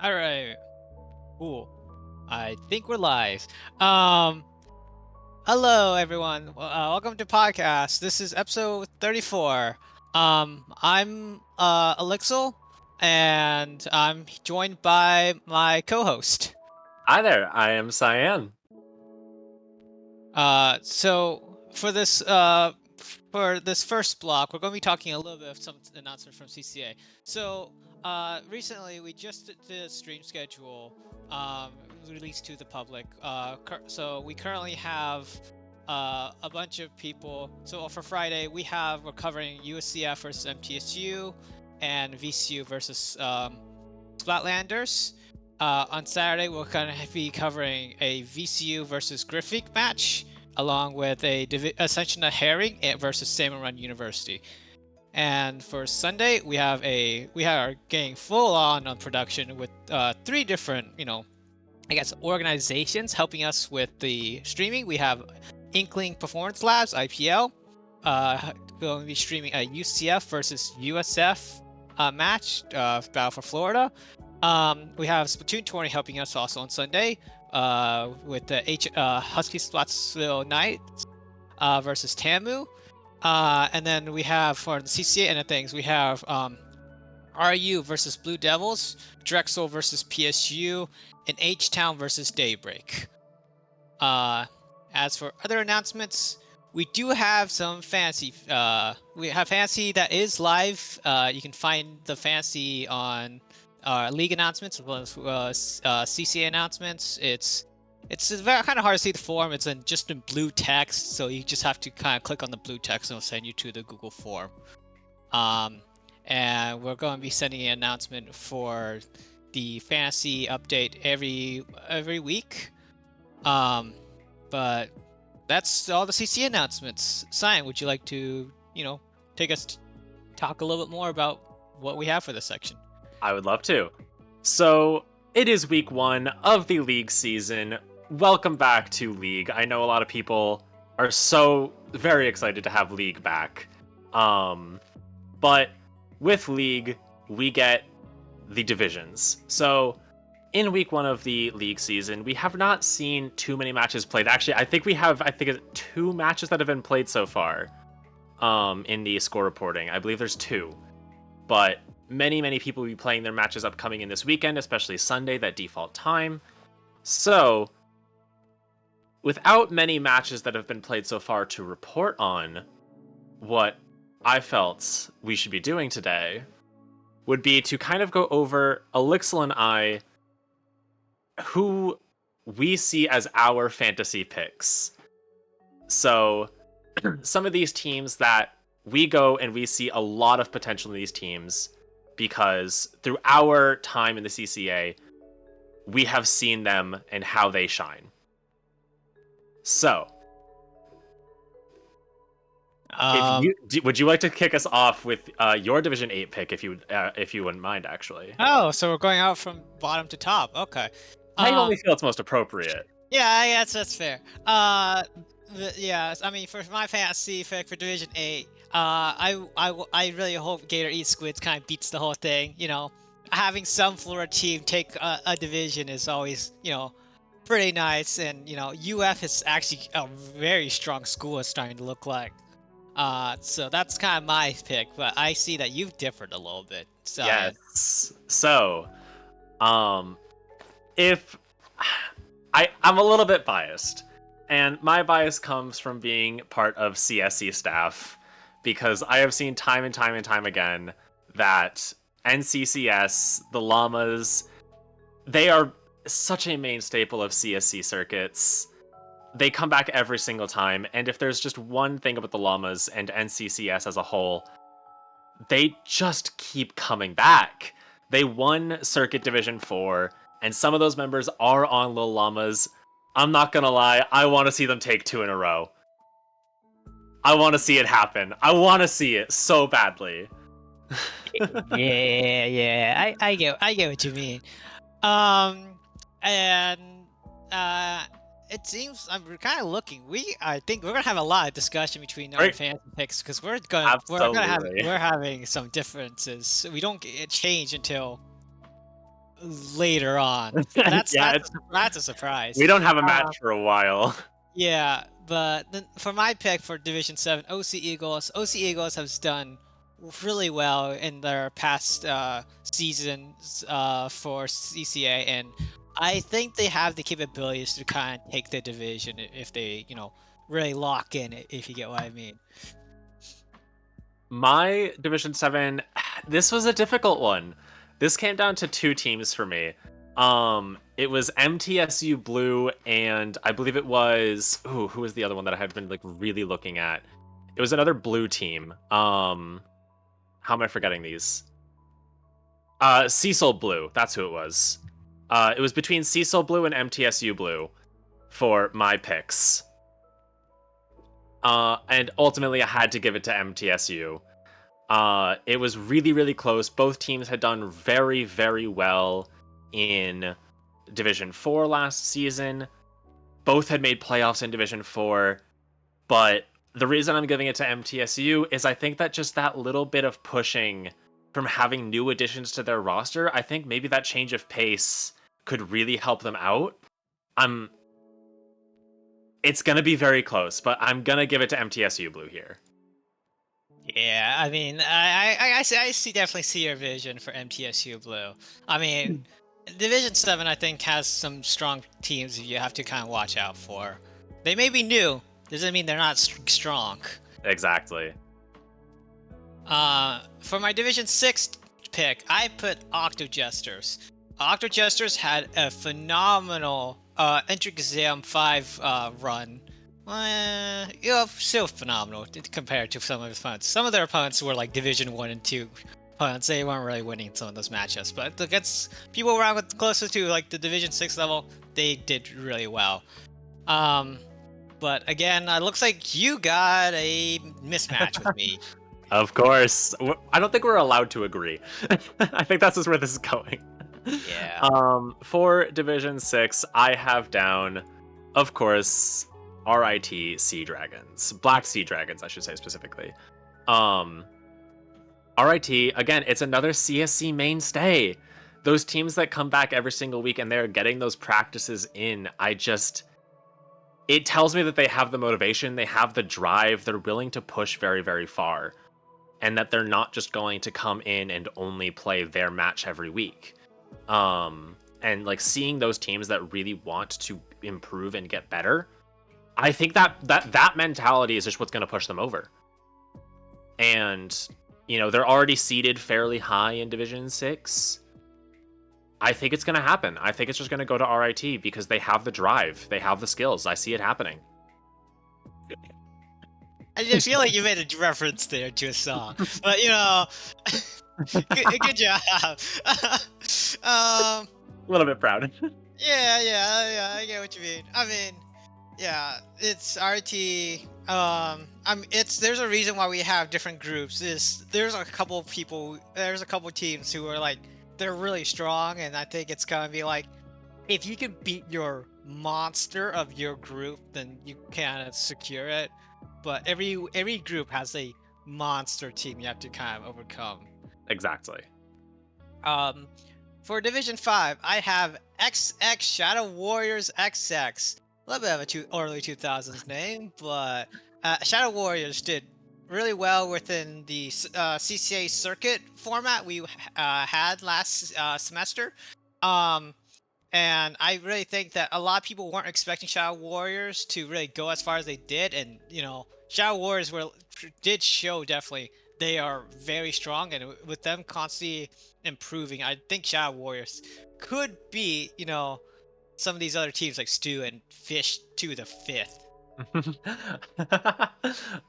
All right. Cool. I think we're live. Um, Hello everyone. Welcome to podcast. This is episode 34. I'm Olixil, and I'm joined by my co-host. Hi there, I am Cyanne. So for this first block, we're going to be talking a little bit of some announcements from CCA. So, recently we just did a stream schedule um, released to the public. So we currently have a bunch of people. So for Friday, we're covering USCF versus MTSU and VCU versus Splatlanders. On Saturday, we're going to be covering a VCU versus Griffith match, along with Ascension of Herring versus Salmon Run University. And for Sunday, we are getting full on production with three different, organizations helping us with the streaming. We have Inkling Performance Labs (IPL), going to be streaming a UCF versus USF match, Battle for Florida. We have Splatoon 20 helping us also on Sunday with the Husky Slotsville Knights versus Tamu. And then we have for the CCA end of things, we have RU versus Blue Devils, Drexel versus PSU, and H-Town versus Daybreak. As for other announcements, we do have some fancy. We have fancy that is live. You can find the fancy on league announcements as well as CCA announcements. It's very kind of hard to see the form. It's just in blue text, so you just have to kind of click on the blue text and it'll send you to the Google form. And we're going to be sending an announcement for the fantasy update every week. But that's all the CC announcements. Cyan, would you like to, take us to talk a little bit more about what we have for this section? I would love to. So, it is week 1 of the League season. Welcome back to League. I know a lot of people are so very excited to have League back. But with League, we get the divisions. So, in week 1 of the League season, we have not seen too many matches played. Actually, I think it's 2 matches that have been played so far in the score reporting. I believe there's 2. But many people will be playing their matches upcoming in this weekend, especially Sunday, that default time. So, without many matches that have been played so far to report on, what I felt we should be doing today would be to kind of go over Olixil and I, who we see as our fantasy picks. So, some of these teams that we go and we see a lot of potential in these teams because through our time in the CCA, we have seen them and how they shine. So, would you like to kick us off with your Division 8 pick, if you wouldn't mind, actually? Oh, so we're going out from bottom to top. Okay. I only feel it's most appropriate. Yeah, I guess that's fair. Yeah, I mean, for my fantasy pick for Division 8, I really hope Gator Eat Squids kind of beats the whole thing. Having some Florida team take a division is always, pretty nice. And, UF is actually a very strong school, it's starting to look like. So that's kind of my pick, but I see that you've differed a little bit. So, yes. So, if I'm a little bit biased, and my bias comes from being part of CSC staff, because I have seen time and time again that NCCS, the Llamas, they are such a main staple of CSC circuits. They come back every single time, and if there's just one thing about the Llamas and NCCS as a whole, they just keep coming back. They won Circuit Division 4, and some of those members are on Lil Llamas. I'm not gonna lie, I want to see them take 2 in a row. I want to see it happen. I want to see it so badly. yeah, I get what you mean. And it seems we're kind of looking. I think we're gonna have a lot of discussion between our fantasy picks because we're having some differences. We don't change until later on. That's Yeah, that's a surprise. we don't have a Uh, match for a while. yeah, but then for my pick for Division 7, OC Eagles has done really well in their past seasons for CCA, and I think they have the capabilities to kind of take the division if they, really lock in it, if you get what I mean. My Division 7, this was a difficult one. This came down to two teams for me. It was MTSU Blue, and I believe it was who was the other one that I had been like really looking at? It was another blue team. How am I forgetting these? Cecil Blue, that's who it was. It was between Cecil Blue and MTSU Blue for my picks. And ultimately I had to give it to MTSU. It was really, really close. Both teams had done very, very well in Division 4 last season. Both had made playoffs in Division 4. But the reason I'm giving it to MTSU is I think that just that little bit of pushing from having new additions to their roster, I think maybe that change of pace could really help them out. I'm. It's gonna be very close, but I'm gonna give it to MTSU Blue here. Yeah, I mean, definitely see your vision for MTSU Blue. I mean, Division 7, I think, has some strong teams you have to kind of watch out for. They may be new, doesn't mean they're not strong. Exactly. For my Division 6 pick, I put Octojesters. Octojesters had a phenomenal Entry Exam 5 run. Still phenomenal compared to some of his opponents. Some of their opponents were like Division 1 and 2 opponents. They weren't really winning some of those matchups. But against people around with closer to like the Division 6 level, they did really well. But again, it looks like you got a mismatch with me. Of course. I don't think we're allowed to agree. I think that's just where this is going. Yeah. For Division 6, I have down, of course, RIT Sea Dragons. Black Sea Dragons, I should say specifically. RIT, again, it's another CSC mainstay. Those teams that come back every single week and they're getting those practices in, it tells me that they have the motivation, they have the drive, they're willing to push very, very far. And that they're not just going to come in and only play their match every week. And like seeing those teams that really want to improve and get better, I think that mentality is just what's going to push them over. And they're already seated fairly high in Division 6. I think it's going to happen. I think it's just going to go to RIT because they have the drive, they have the skills. I see it happening. I just feel like you made a reference there to a song, but good job. A little bit proud. Yeah, I get what you mean. I mean, yeah, it's RT. There's a reason why we have different groups. There's a couple teams who are like they're really strong, and I think it's gonna be like if you can beat your monster of your group, then you kind of secure it. But every group has a monster team you have to kind of overcome. Exactly. For Division 5, I have XX Shadow Warriors XX. A little bit of a early 2000s name, but Shadow Warriors did really well within the CCA circuit format we had last semester. And I really think that a lot of people weren't expecting Shadow Warriors to really go as far as they did, and Shadow Warriors did show definitely they are very strong, and with them constantly improving, I think Shadow Warriors could be some of these other teams like Stu and Fish to the 5th.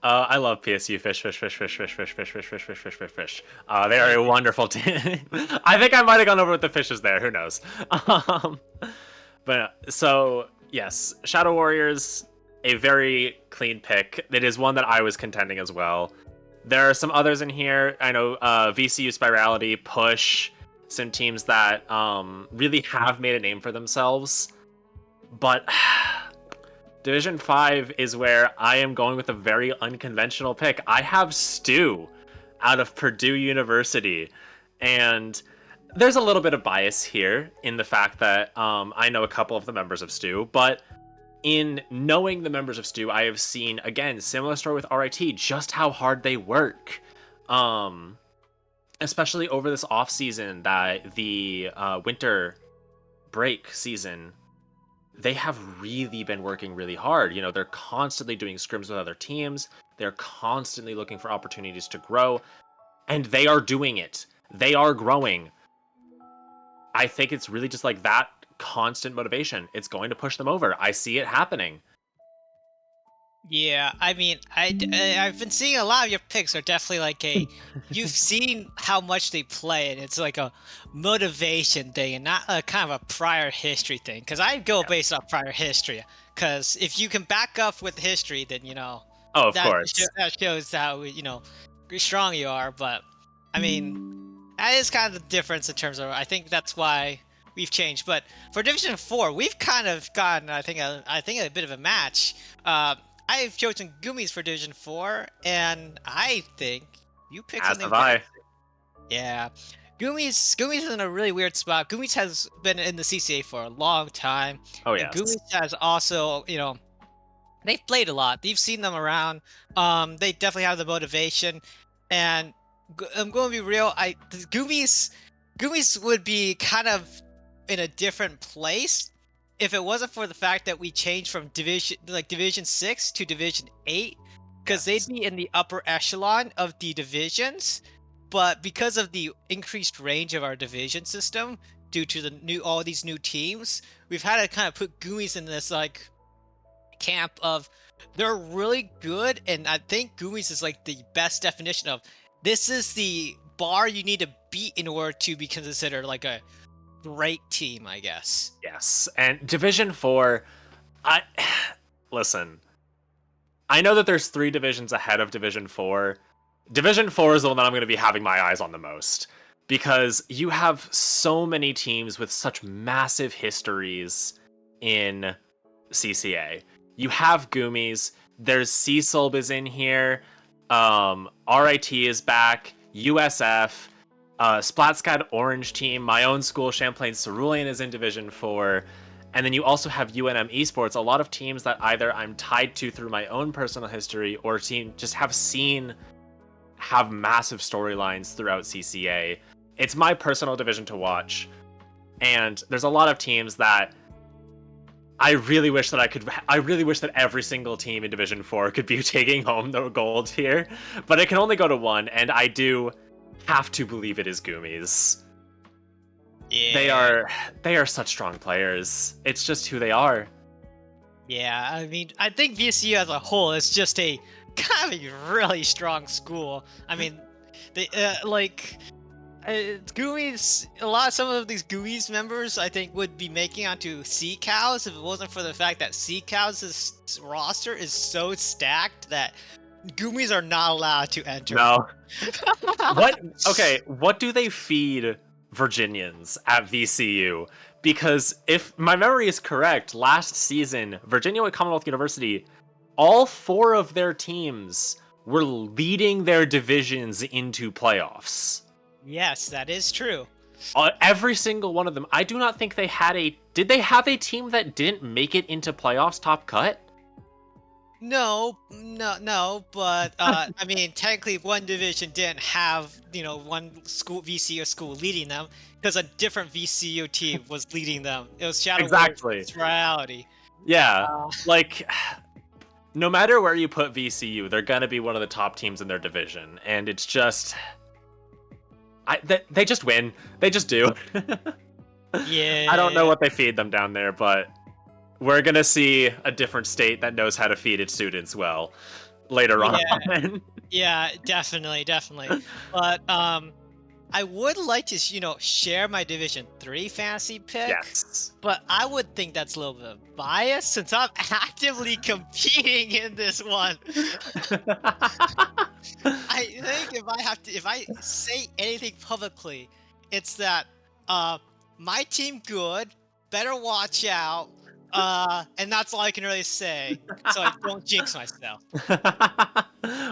I love PSU fish. They are a wonderful team. I think I might have gone over with the fishes there. Who knows? But so yes, Shadow Warriors, a very clean pick. It is one that I was contending as well. There are some others in here. I know VCU Spirality, Push, some teams that really have made a name for themselves, but. Division 5 is where I am going with a very unconventional pick. I have Stu out of Purdue University. And there's a little bit of bias here in the fact that I know a couple of the members of Stu, but in knowing the members of Stu, I have seen, again, similar story with RIT, just how hard they work. Especially over this off season, that the winter break season, they have really been working really hard. You know, they're constantly doing scrims with other teams. They're constantly looking for opportunities to grow, and they are doing it. They are growing. I think it's really just like that constant motivation. It's going to push them over. I see it happening. Yeah, I mean, I've been seeing a lot of your picks are definitely like you've seen how much they play, and it's like a motivation thing, and not a kind of a prior history thing. Because I go based off prior history. Because if you can back up with history, then Oh, of course. that shows how strong you are. But I mean, that is kind of the difference in terms of. I think that's why we've changed. But for Division 4, we've kind of gotten, I think a bit of a match. I've chosen Gummies for Division 4, and I think you picked As something have I. very. Yeah. Gummies is in a really weird spot. Gummies has been in the CCA for a long time, Oh, and yes. Gummies has also, they've played a lot. You've seen them around. They definitely have the motivation, and I'm going to be real. Gummies would be kind of in a different place if it wasn't for the fact that we changed from Division 6 to Division 8, because they'd Yes. be in the upper echelon of the divisions. But because of the increased range of our division system, due to all these new teams, we've had to kind of put Gummies in this like camp of they're really good, and I think Gummies is like the best definition of this is the bar you need to beat in order to be considered like a great team, I guess. Yes. And Division 4, I listen. I know that there's 3 divisions ahead of Division 4. Division 4 is the one that I'm going to be having my eyes on the most, because you have so many teams with such massive histories in CCA. You have Goomies, there's Cecil is in here, RIT is back, USF, Splatscat Orange Team, my own school, Champlain Cerulean, is in Division 4. And then you also have UNM Esports, a lot of teams that either I'm tied to through my own personal history or just have seen have massive storylines throughout CCA. It's my personal division to watch. And there's a lot of teams that I really wish that every single team in Division 4 could be taking home the gold here, but it can only go to one, and I do have to believe it is Goomies. Yeah. They are such strong players. It's just who they are. Yeah, I mean, I think VCU as a whole is just a kind of a really strong school. I mean, they GUIs. Some of these GUIs members, I think, would be making onto Sea Cows if it wasn't for the fact that Sea Cows' roster is so stacked that GUIs are not allowed to enter. No. What? Okay, what do they feed Virginians at VCU? Because if my memory is correct, last season, Virginia at Commonwealth University, all 4 of their teams were leading their divisions into playoffs. Yes, that is true. Every single one of them. I do not think they had a... Did they have a team that didn't make it into playoffs top cut? No, but I mean, technically, one division didn't have one school VCU school leading them because a different VCU team was leading them. It was Shadow Exactly. Warriors reality. Yeah, like no matter where you put VCU, they're gonna be one of the top teams in their division, and it's just they just win. They just do. Yeah. I don't know what they feed them down there, but we're gonna see a different state that knows how to feed its students well later on. Yeah, definitely. But I would like to share my Division 3 fantasy pick. Yes. But I would think that's a little bit of bias since I'm actively competing in this one. I think if I say anything publicly, it's that my team good, better watch out, and that's all I can really say. So I don't jinx myself.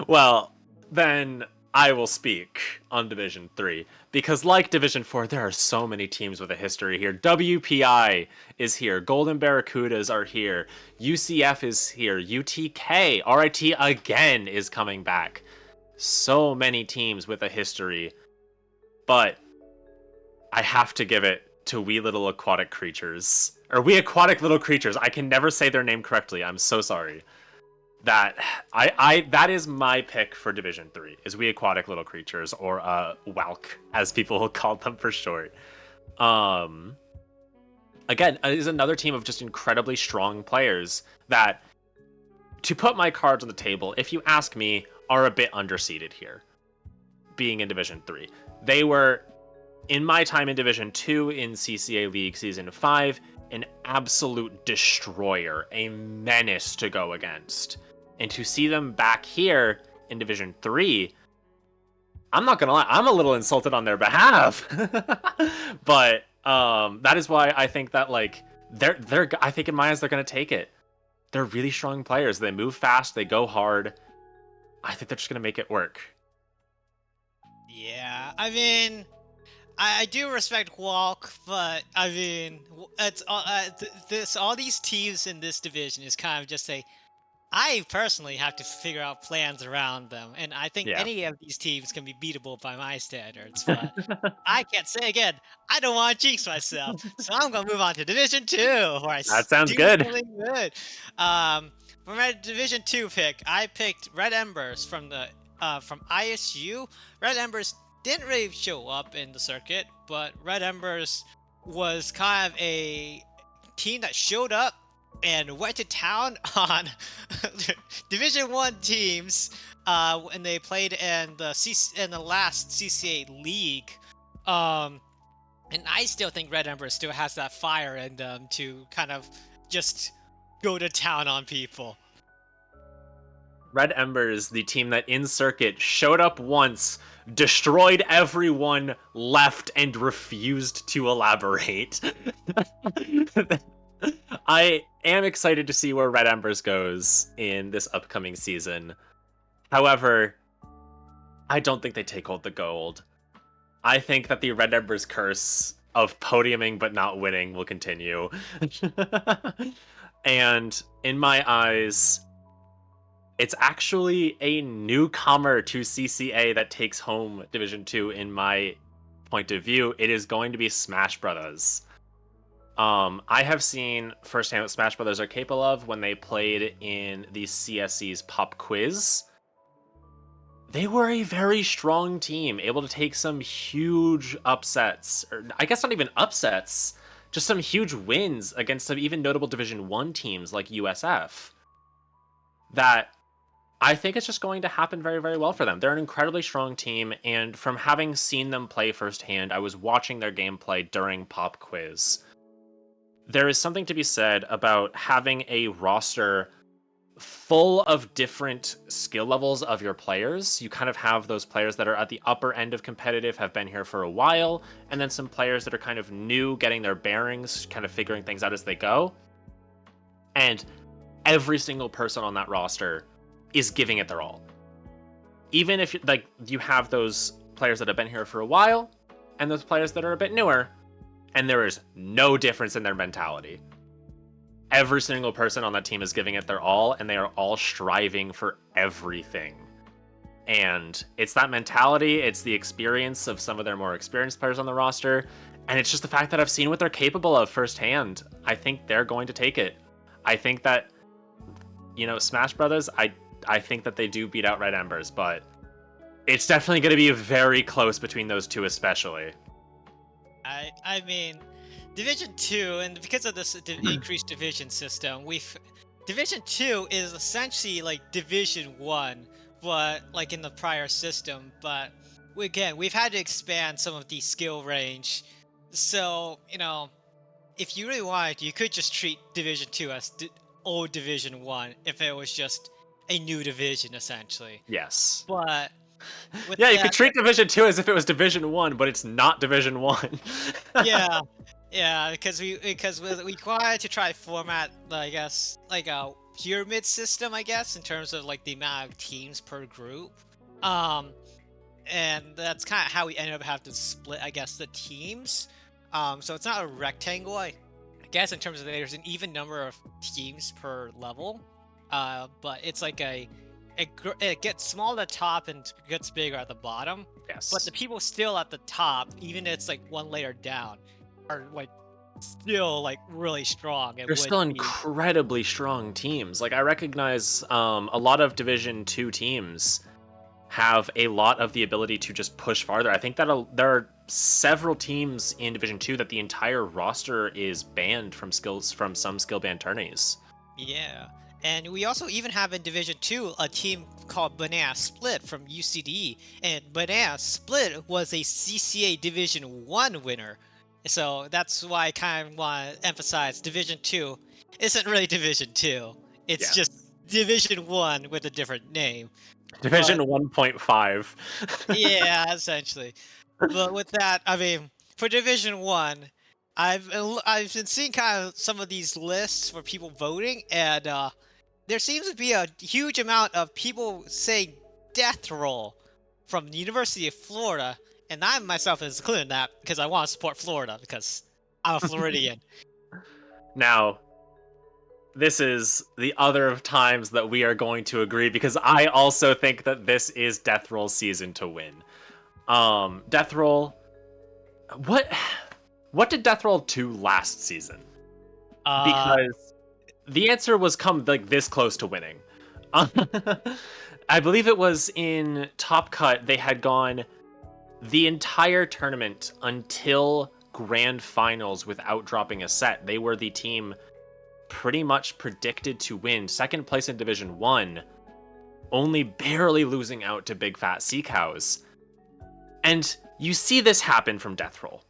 Well, then I will speak on Division 3 because, like Division 4, there are so many teams with a history here. WPI is here, Golden Barracudas are here, UCF is here, UTK, RIT again is coming back. So many teams with a history, but I have to give it to We Little Aquatic Creatures. Or We Aquatic Little Creatures. I can never say their name correctly. I'm so sorry. That is my pick for Division 3, is We Aquatic Little Creatures, or WALC, as people will call them for short. Again, is another team of just incredibly strong players that, to put my cards on the table, if you ask me, are a bit underseeded here, being in Division 3. They were, in my time in Division 2 in CCA League Season 5, an absolute destroyer, a menace to go against. And to see them back here in Division 3, I'm not gonna lie, I'm a little insulted on their behalf. But that is why I think that, like, I think in my eyes they're gonna take it. They're really strong players. They move fast, they go hard. I think they're just gonna make it work. Yeah, I mean, I do respect Walk, but I mean, it's all these teams in this division is kind of just I personally have to figure out plans around them, and I think Yeah. any of these teams can be beatable by my standards, but I can't say again, I don't want to jinx myself, so I'm gonna move on to Division 2, where That sounds do good. something good. For my Division 2 pick, I picked Red Embers from ISU. Red Embers didn't really show up in the circuit, but Red Embers was kind of a team that showed up and went to town on Division 1 teams when they played in the last CCA league. And I still think Red Ember still has that fire in them to kind of just go to town on people. Red Embers, the team that in circuit showed up once, destroyed everyone, left, and refused to elaborate. I am excited to see where Red Embers goes in this upcoming season. However, I don't think they take hold the gold. I think that the Red Embers curse of podiuming but not winning will continue. And in my eyes, it's actually a newcomer to CCA that takes home Division 2 in my point of view. It is going to be Smash Brothers. I have seen firsthand what Smash Brothers are capable of when they played in the CSC's Pop Quiz. They were a very strong team, able to take some huge upsets, or I guess not even upsets, just some huge wins against some even notable Division 1 teams like USF. That I think it's just going to happen very, very well for them. They're an incredibly strong team, and from having seen them play firsthand, I was watching their gameplay during Pop Quiz. There is something to be said about having a roster full of different skill levels of your players. You kind of have those players that are at the upper end of competitive, have been here for a while, and then some players that are kind of new, getting their bearings, kind of figuring things out as they go. And every single person on that roster is giving it their all. Even if you have those players that have been here for a while, and those players that are a bit newer, and there is no difference in their mentality. Every single person on that team is giving it their all, and they are all striving for everything. And it's that mentality, it's the experience of some of their more experienced players on the roster, and it's just the fact that I've seen what they're capable of firsthand. I think they're going to take it. I think that, Smash Brothers, I think that they do beat out Red Embers, but it's definitely going to be very close between those two especially. I mean, Division 2, and because of this increased division system, Division 2 is essentially like Division 1, but like in the prior system, but we've had to expand some of the skill range. So, if you really wanted, you could just treat Division 2 as old Division 1 if it was just a new division, essentially. Yes. But with Yeah, you could that, treat Division 2 as if it was Division 1, but it's not Division 1. yeah, because we wanted to try format, I guess, like a pyramid system, I guess, in terms of like the amount of teams per group. and that's kind of how we ended up having to split, I guess, the teams. So it's not a rectangle, I guess, in terms of there's an even number of teams per level, but it's like it gets small at the top and gets bigger at the bottom. But the Yes. people still at the top, even if it's like one layer down, are like still like really strong and They're would still be. incredibly strong teams. Like I recognize a lot of Division 2 teams have a lot of the ability to just push farther. I think that there are several teams in Division 2 that the entire roster is banned from some skill banned tourneys. Yeah. And we also even have in Division 2 a team called Banana Split from UCD. And Banana Split was a CCA Division 1 winner. So that's why I kind of want to emphasize Division 2 isn't really Division 2. It's Yeah. just Division 1 with a different name. But Division 1.5. yeah, essentially. But with that, I mean, for Division 1, I've been seeing kind of some of these lists for people voting, and there seems to be a huge amount of people saying death roll from the University of Florida, and I myself is including that because I want to support Florida because I'm a Floridian. Now, this is the other of times that we are going to agree because I also think that this is Death Roll season to win. Death Roll, what what did Death Roll 2 last season? Uh, Because the answer was come like this close to winning. I believe it was in Top Cut they had gone the entire tournament until grand finals without dropping a set. They were the team pretty much predicted to win second place in Division 1, only barely losing out to Big Fat Sea Cows. And you see this happen from Death Roll.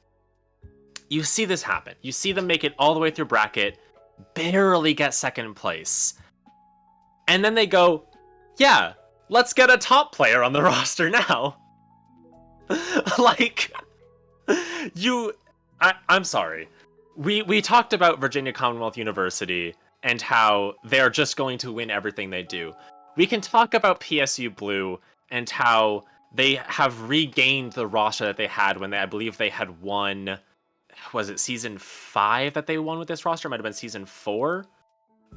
You see this happen. You see them make it all the way through bracket, barely get second place. And then they go, yeah, let's get a top player on the roster now. Like, I'm sorry. We talked about Virginia Commonwealth University and how they're just going to win everything they do. We can talk about PSU Blue and how they have regained the roster that they had when I believe they had won. Was it season 5 that they won with this roster? It might have been season 4.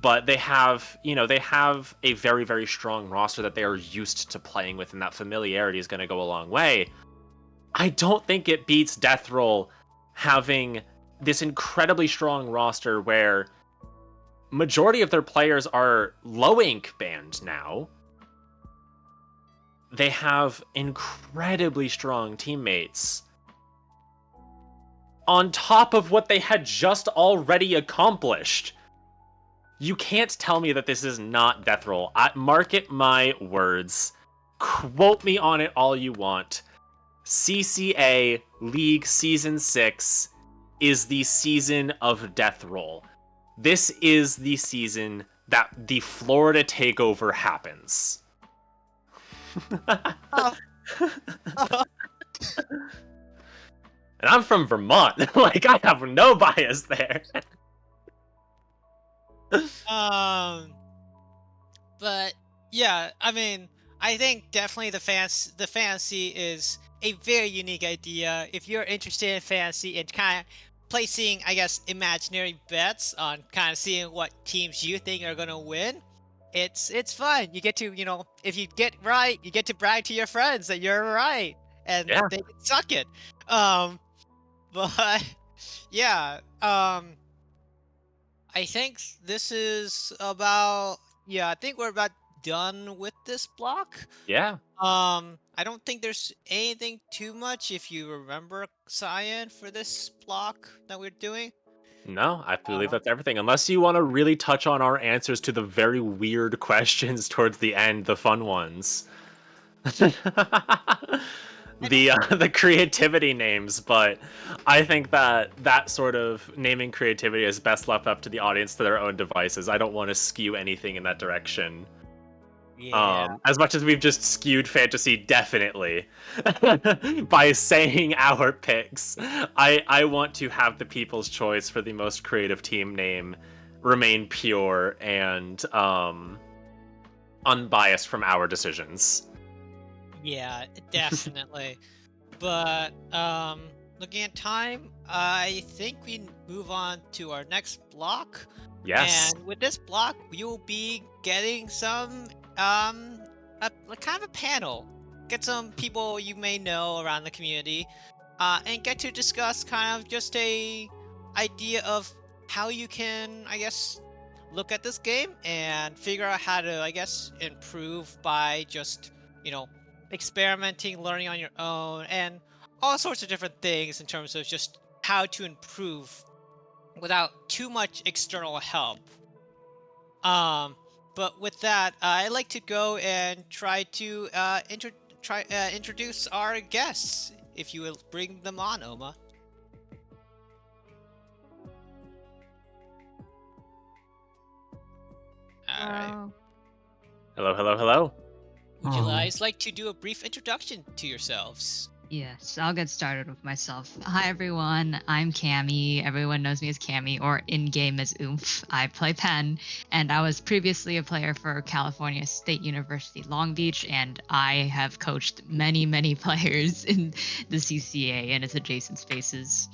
But they have a very, very strong roster that they are used to playing with, and that familiarity is going to go a long way. I don't think it beats Death Roll having this incredibly strong roster where majority of their players are low ink banned now. They have incredibly strong teammates on top of what they had just already accomplished. You can't tell me that this is not Death Roll. Market my words. Quote me on it all you want. CCA League Season 6 is the season of Death Roll. This is the season that the Florida takeover happens. oh, oh, And I'm from Vermont. Like, I have no bias there. um, but yeah, I mean, I think definitely the fantasy is a very unique idea. If you're interested in fantasy and kind of placing, I guess, imaginary bets on kind of seeing what teams you think are gonna win, it's fun. You get to, if you get right, you get to brag to your friends that you're right, and Yeah. they can suck it. Um, but yeah, I think this is about, yeah, I think we're about done with this block. Yeah. I don't think there's anything too much if you remember Cyan for this block that we're doing. No, I believe Uh, that's everything. Unless you want to really touch on our answers to the very weird questions towards the end, the fun ones. I don't. The creativity names, but I think that that sort of naming creativity is best left up to the audience to their own devices. I don't want to skew anything in that direction. Yeah. As much as we've just skewed fantasy, definitely by saying our picks, I want to have the people's choice for the most creative team name remain pure and unbiased from our decisions. Yeah, definitely. But looking at time, I think we move on to our next block. Yes. And with this block, we will be getting some um like kind of a panel. Get some people you may know around the community, and get to discuss kind of just a idea of how you can, I guess, look at this game and figure out how to, I guess, improve by just, you know, experimenting, learning on your own, and all sorts of different things in terms of just how to improve without too much external help. Um, but with that, I'd like to go and try to introduce our guests. If you will bring them on, Oma. All right. Hello. Hello, hello, hello. Would you guys like to do a brief introduction to yourselves? Yes, I'll get started with myself. Hi everyone, I'm Cammy. Everyone knows me as Cammy or in game as Oomph. I play Penn, and I was previously a player for California State University Long Beach, and I have coached many, many players in the CCA and its adjacent spaces.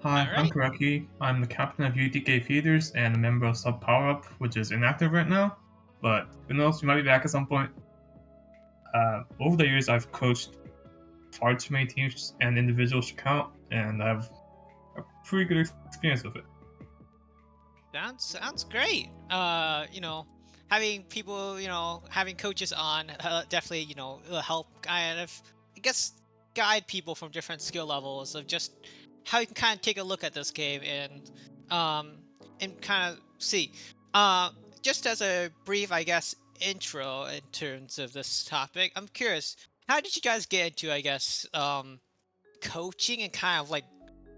Hi, All I'm right. Koreki. I'm the captain of UTK Feeders and a member of Sub Power Up, which is inactive right now. But who knows, we might be back at some point. Over the years, I've coached far too many teams and individuals to count, and I have a pretty good experience with it. Sounds great. Having people, having coaches on, definitely, will help kind of, I guess, guide people from different skill levels of just how you can kind of take a look at this game um, and kind of see. Uh, just as a brief, I guess, intro in terms of this topic, I'm curious, how did you guys get into, I guess, coaching and kind of like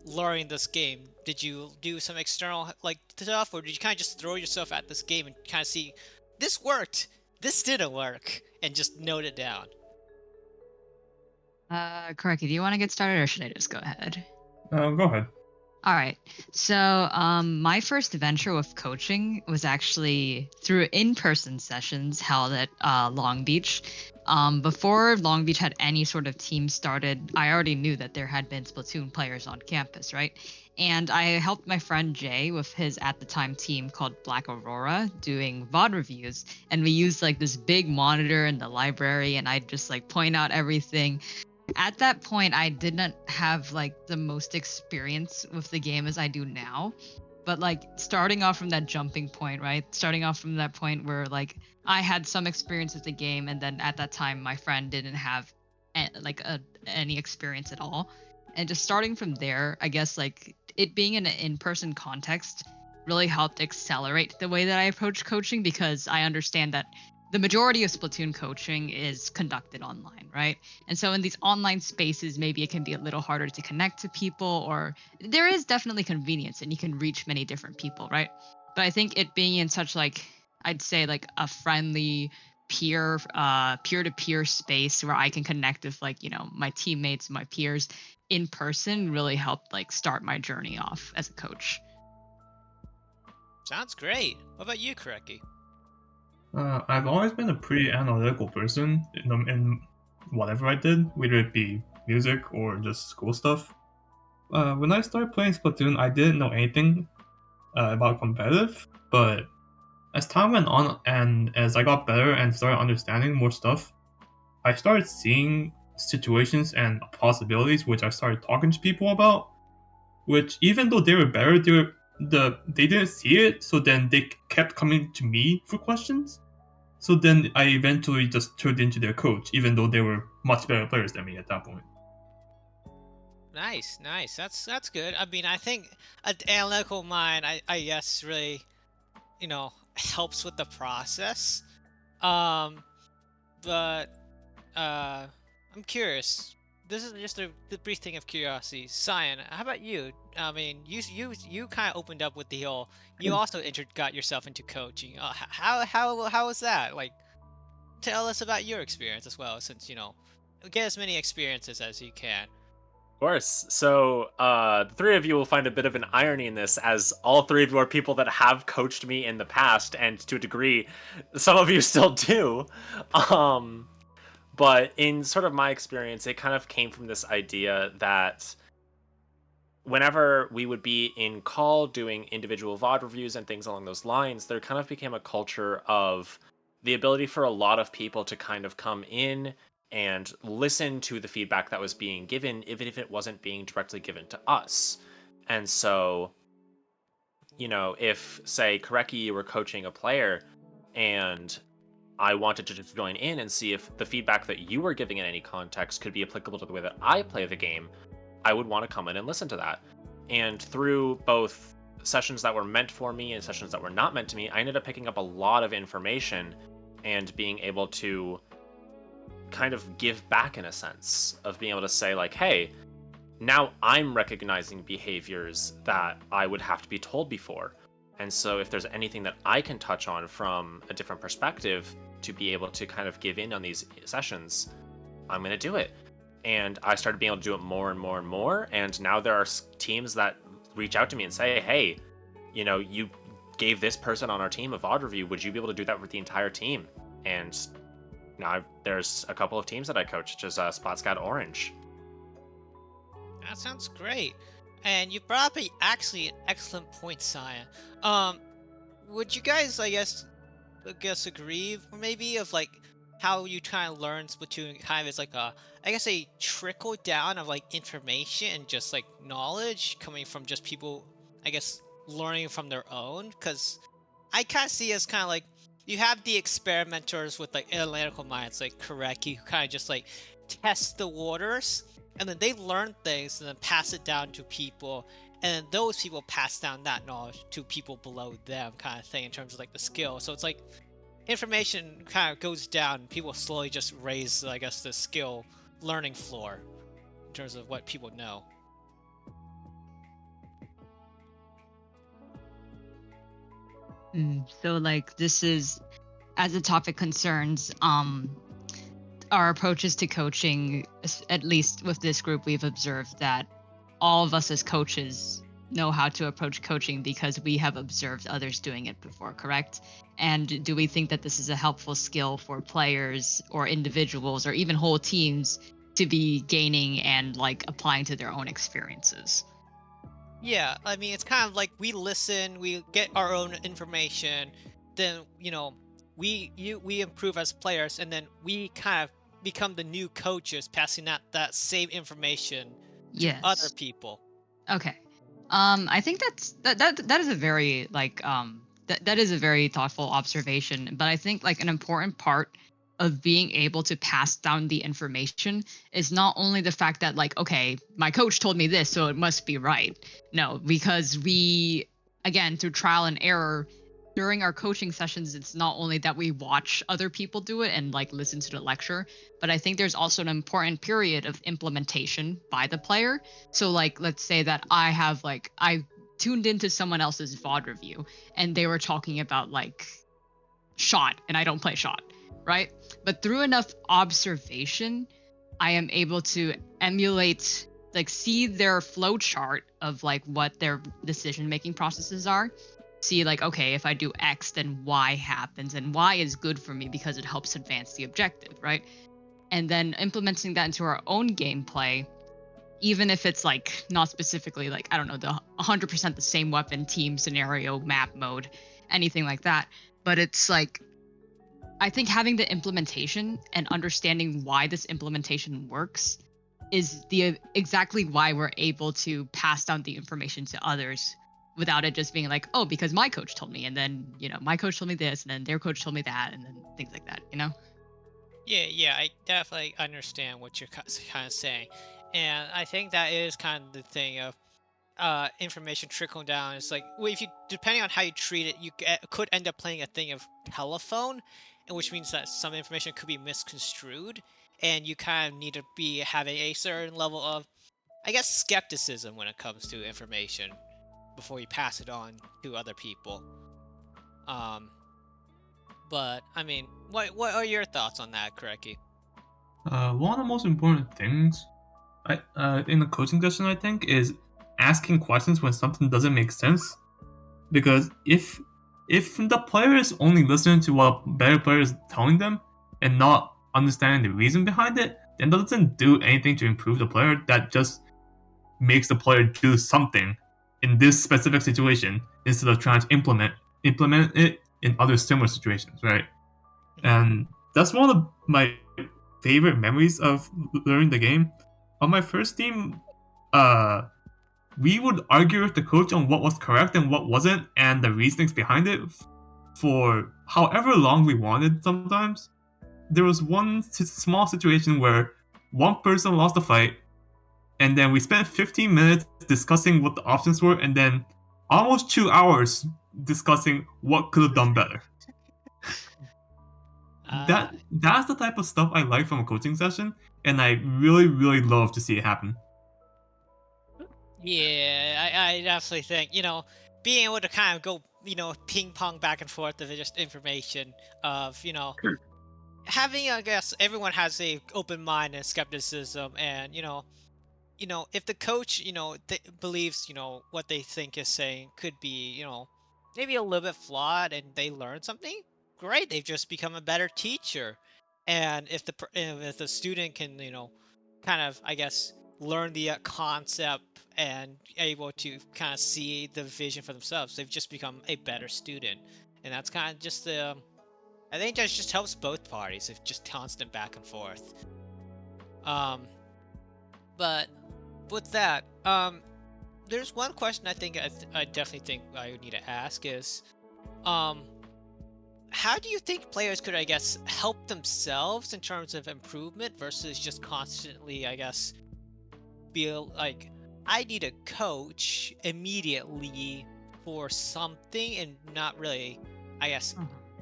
learning this game? Did you do some external like stuff, or did you kind of just throw yourself at this game and kind of see this worked, this didn't work, and just note it down? Koreki, do you want to get started or should I just go ahead? Go ahead. All right. So, my first venture with coaching was actually through in-person sessions held at Long Beach. Before Long Beach had any sort of team started, I already knew that there had been Splatoon players on campus, right? And I helped my friend Jay with his at the time team called Black Aurora doing VOD reviews. And we used like this big monitor in the library, and I'd just like point out everything. At that point, I didn't have like the most experience with the game as I do now. But like starting off from that jumping point, right? Starting off from that point where like I had some experience with the game, and then at that time my friend didn't have any experience at all. And just starting from there, I guess like it being in an in-person context really helped accelerate the way that I approach coaching, because I understand that the majority of Splatoon coaching is conducted online, right? And so in these online spaces, maybe it can be a little harder to connect to people, or there is definitely convenience and you can reach many different people, right? But I think it being in such like, I'd say like a friendly peer-to-peer space where I can connect with like, my teammates, my peers in person really helped like start my journey off as a coach. Sounds great. What about you, Koreki? I've always been a pretty analytical person in whatever I did, whether it be music or just school stuff. When I started playing Splatoon, I didn't know anything about competitive, but as time went on and as I got better and started understanding more stuff, I started seeing situations and possibilities which I started talking to people about. Which even though they were better, they didn't see it, so then they kept coming to me for questions. So then I eventually just turned into their coach, even though they were much better players than me at that point. Nice, nice. That's good. I mean, I think an analytical mind, I guess, really, helps with the process. Um, but I'm curious. This is just the brief thing of curiosity. Cyan, how about you? I mean, you kind of opened up with the whole. You also got yourself into coaching. How was that? Like, tell us about your experience as well, since get as many experiences as you can. Of course. So, the three of you will find a bit of an irony in this, as all three of you are people that have coached me in the past, and to a degree, some of you still do. Um, but in sort of my experience, it kind of came from this idea that whenever we would be in call doing individual VOD reviews and things along those lines, there kind of became a culture of the ability for a lot of people to kind of come in and listen to the feedback that was being given, even if it wasn't being directly given to us. And so, if, say, Koreki, you were coaching a player and I wanted to just join in and see if the feedback that you were giving in any context could be applicable to the way that I play the game, I would want to come in and listen to that. And through both sessions that were meant for me and sessions that were not meant to me, I ended up picking up a lot of information and being able to kind of give back, in a sense of being able to say, like, hey, now I'm recognizing behaviors that I would have to be told before. And so if there's anything that I can touch on from a different perspective to be able to kind of give in on these sessions, I'm going to do it. And I started being able to do it more and more and more. And now there are teams that reach out to me and say, hey, you gave this person on our team a VOD review. Would you be able to do that with the entire team? And now there's a couple of teams that I coach, such as SplatScat Orange. That sounds great. And you brought up actually an excellent point, Cyanne. Would you guys, I guess agree maybe of like how you kind of learn Splatoon kind of is like a trickle down of like information and just like knowledge coming from just people, I guess, learning from their own? Because I kind of see as kind of like you have the experimenters with like analytical minds like Koreki who kind of just like test the waters and then they learn things and then pass it down to people, and then those people pass down that knowledge to people below them, kind of thing, in terms of like the skill. So it's like information kind of goes down and people slowly just raise, I guess, the skill learning floor in terms of what people know. So like this is, as the topic concerns, our approaches to coaching, at least with this group, we've observed that all of us as coaches know how to approach coaching because we have observed others doing it before, correct? And do we think that this is a helpful skill for players or individuals or even whole teams to be gaining and like applying to their own experiences? Yeah, I mean, it's kind of like we listen, we get our own information, then we improve as players, and then we kind of become the new coaches, passing that same information to other Yes. people. Okay. I think that is a very like that is a very thoughtful observation. But I think like an important part of being able to pass down the information is not only the fact that like, okay, my coach told me this, so it must be right. No, because we, again, through trial and error during our coaching sessions, it's not only that we watch other people do it and like listen to the lecture, but I think there's also an important period of implementation by the player. So like let's say that I tuned into someone else's VOD review and they were talking about like shot, and I don't play shot, right? But through enough observation, I am able to emulate, like see their flow chart of like what their decision making processes are. See like, okay, if I do X, then Y happens, and Y is good for me because it helps advance the objective, right? And then implementing that into our own gameplay, even if it's like not specifically like, I don't know, the 100% the same weapon, team scenario, map mode, anything like that, but it's like, I think having the implementation and understanding why this implementation works is the exactly why we're able to pass down the information to others without it just being like, oh, because my coach told me, and then my coach told me this, and then their coach told me that, and then things like that. Yeah, I definitely understand what you're kind of saying, and I think that is kind of the thing of information trickling down. It's like, well, if you, depending on how you treat it, could end up playing a thing of telephone, and which means that some information could be misconstrued, and you kind of need to be having a certain level of, I guess, skepticism when it comes to information before you pass it on to other people. Um, but I mean, what are your thoughts on that, Koreki? One of the most important things in a coaching session, I think, is asking questions when something doesn't make sense. Because if the player is only listening to what a better player is telling them and not understanding the reason behind it, then that doesn't do anything to improve the player. That just makes the player do something in this specific situation instead of trying to implement it in other similar situations, right? And that's one of my favorite memories of learning the game. On my first team, we would argue with the coach on what was correct and what wasn't, and the reasonings behind it for however long we wanted. Sometimes there was one small situation where one person lost a fight, and then we spent 15 minutes discussing what the options were, and then almost 2 hours discussing what could have done better. That's the type of stuff I like from a coaching session, and I really, really love to see it happen. Yeah, I definitely think, being able to kind of go, ping pong back and forth of just information of, having, I guess, everyone has a open mind and skepticism, and, if the coach, believes, what they think is saying could be, maybe a little bit flawed and they learn something, great, they've just become a better teacher. And if the student can, kind of, I guess, learn the concept and able to kind of see the vision for themselves, they've just become a better student. And that's kind of just the, I think that just helps both parties. It's just constant back and forth. But with that, there's one question I think I definitely think I would need to ask is, how do you think players could, I guess, help themselves in terms of improvement versus just constantly, I guess, feel like I need a coach immediately for something and not really, I guess,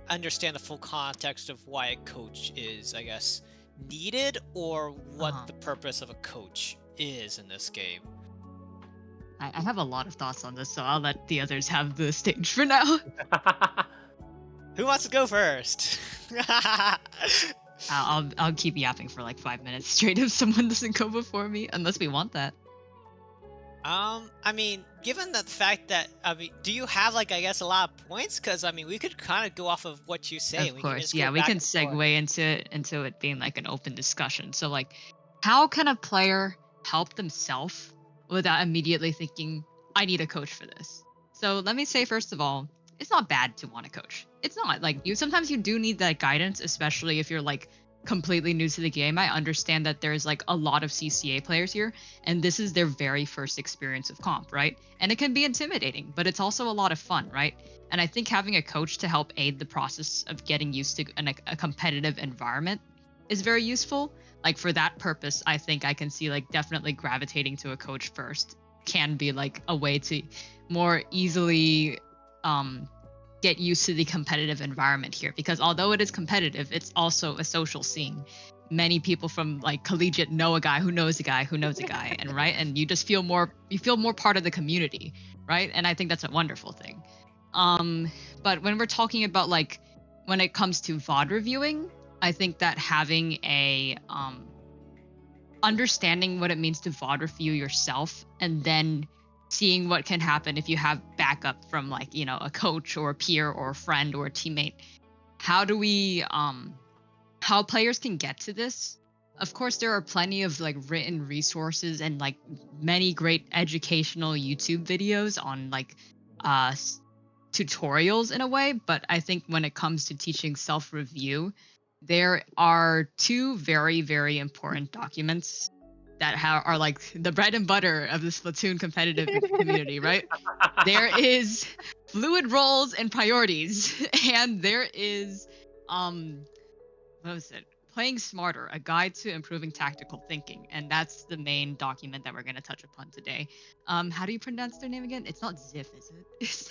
understand the full context of why a coach is, I guess, needed or what the purpose of a coach is in this game? I have a lot of thoughts on this, so I'll let the others have the stage for now. Who wants to go first? I'll keep yapping for like 5 minutes straight if someone doesn't go before me, unless we want that. I mean, given the fact that, do you have like, I guess, a lot of points? Because, we could kind of go off of what you say. Of course, yeah, we can segue into it being like an open discussion. So like, how can a player help themselves without immediately thinking, I need a coach for this? So let me say, first of all, it's not bad to want a coach. It's not like sometimes you do need that guidance, especially if you're like completely new to the game. I understand that there's like a lot of CCA players here, and this is their very first experience of comp, right? And it can be intimidating, but it's also a lot of fun, right? And I think having a coach to help aid the process of getting used to a competitive environment is very useful. Like for that purpose, I think I can see like definitely gravitating to a coach first can be like a way to more easily get used to the competitive environment here, because although it is competitive, it's also a social scene. Many people from like Collegiate know a guy who knows a guy who knows a guy, and right, and you just feel more part of the community, right? And I think that's a wonderful thing. But when we're talking about like when it comes to VOD reviewing, I think that having a understanding what it means to VOD review yourself and then seeing what can happen if you have backup from like, a coach or a peer or a friend or a teammate. How do we how players can get to this? Of course, there are plenty of like written resources and like many great educational YouTube videos on like tutorials in a way, but I think when it comes to teaching self-review, there are two very, very important documents that are like the bread and butter of the Splatoon competitive community, right? There is fluid roles and priorities, and there is what was it? Playing Smarter, a guide to improving tactical thinking, and that's the main document that we're going to touch upon today. How do you pronounce their name again? It's not Ziff, is it? It's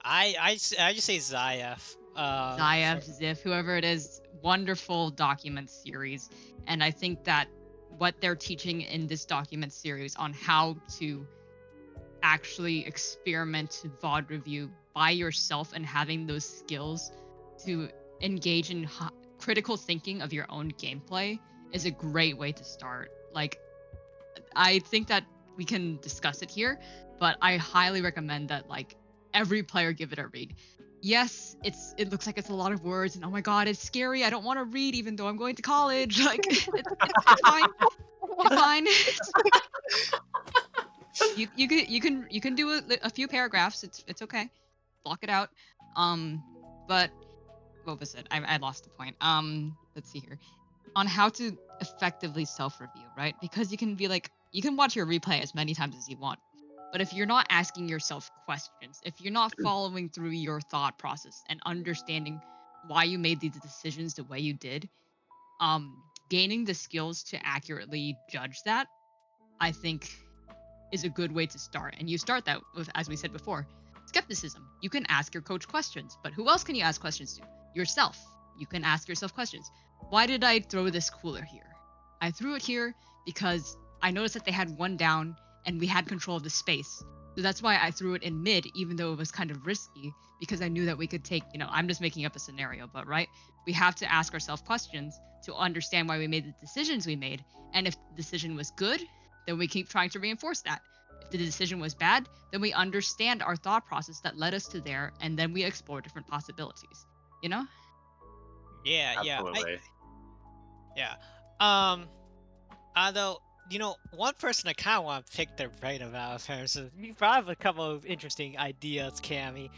I just say Zayef. Zayef, Ziff, whoever it is. Wonderful document series, and I think that what they're teaching in this document series on how to actually experiment VOD review by yourself and having those skills to engage in critical thinking of your own gameplay is a great way to start. Like, I think that we can discuss it here, but I highly recommend that like every player give it a read. Yes, it looks like it's a lot of words, and oh my god, it's scary. I don't want to read even though I'm going to college. Like it's fine. It's fine. You can do a few paragraphs. It's okay. Block it out. But what was it? I lost the point. Let's see here. On how to effectively self-review, right? Because you can watch your replay as many times as you want. But if you're not asking yourself questions, if you're not following through your thought process and understanding why you made these decisions the way you did, gaining the skills to accurately judge that, I think is a good way to start. And you start that with, as we said before, skepticism. You can ask your coach questions, but who else can you ask questions to? Yourself. You can ask yourself questions. Why did I throw this cooler here? I threw it here because I noticed that they had one down and we had control of the space. So that's why I threw it in mid, even though it was kind of risky, because I knew that we could take, I'm just making up a scenario, but right? We have to ask ourselves questions to understand why we made the decisions we made. And if the decision was good, then we keep trying to reinforce that. If the decision was bad, then we understand our thought process that led us to there, and then we explore different possibilities. You know? Yeah, Absolutely. yeah. Although, one person I kind of want to pick their brain about in terms of, you brought up a couple of interesting ideas, Cammy,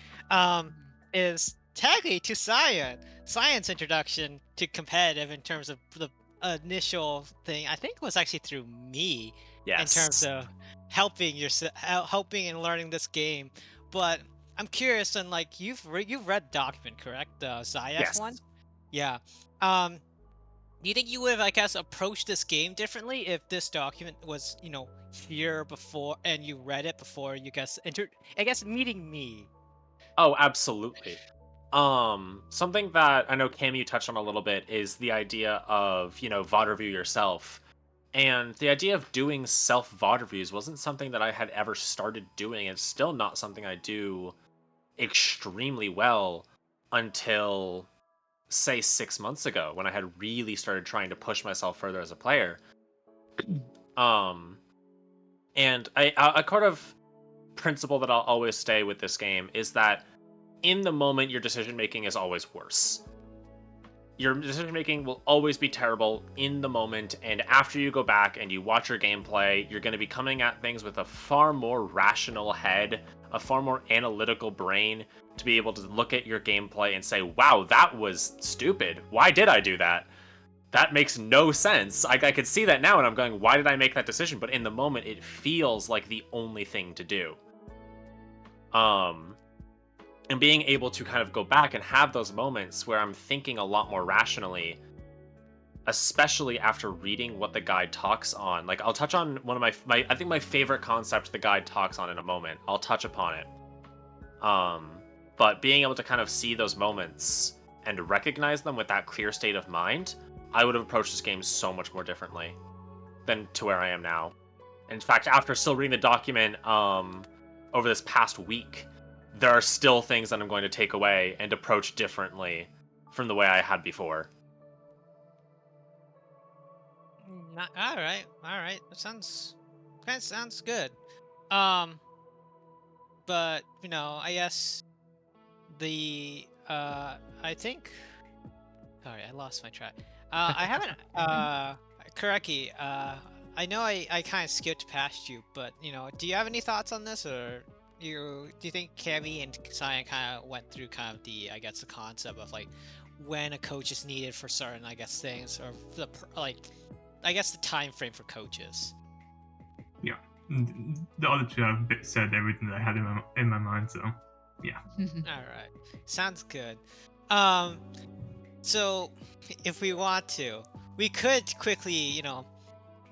is technically to Cyanne's introduction to competitive in terms of the initial thing, I think was actually through me in terms Yes. of helping and learning this game. But I'm curious, and like you've read the document, correct? The Zayef one? Yes. Yeah. Do you think you would have, I guess, approached this game differently if this document was, here before and you read it before you guys entered, I guess, meeting me? Oh, absolutely. Something that I know Cam you touched on a little bit is the idea of, VOD review yourself. And the idea of doing self VOD reviews wasn't something that I had ever started doing. It's still not something I do extremely well until, say, 6 months ago, when I had really started trying to push myself further as a player. And a kind of principle that I'll always stay with this game is that in the moment, your decision making is always worse. Your decision making will always be terrible in the moment, and after you go back and you watch your gameplay, you're going to be coming at things with a far more rational head, a far more analytical brain to be able to look at your gameplay and say, wow, that was stupid. Why did I do that? That makes no sense. I could see that now and I'm going, why did I make that decision? But in the moment, it feels like the only thing to do. And being able to kind of go back and have those moments where I'm thinking a lot more rationally, especially after reading what the guide talks on. Like, I'll touch on one of my I think my favorite concept the guide talks on in a moment. I'll touch upon it. But being able to kind of see those moments and recognize them with that clear state of mind, I would have approached this game so much more differently than to where I am now. In fact, after still reading the document over this past week, there are still things that I'm going to take away and approach differently from the way I had before. All right. That sounds good. But I guess I think. Sorry, I lost my track. I haven't. Koreki. I know I kind of skipped past you, but do you have any thoughts on this, or do you think Cammy and Cyanne kind of went through kind of the, I guess, the concept of like when a coach is needed for certain, I guess, things, or I guess the time frame for coaches? Yeah. The other two have said everything that I had in my mind, so yeah. All right, sounds good. So if we want to, we could quickly,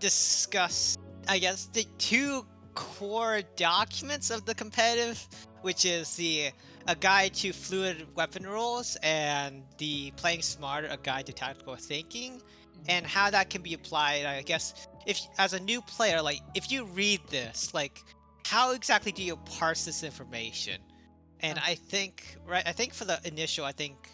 discuss, I guess, the two core documents of the competitive, which is a guide to fluid weapon rolls and the playing smarter, a guide to tactical thinking, and how that can be applied. I guess if as a new player, like if you read this, like how exactly do you parse this information? And I think for the initial, I think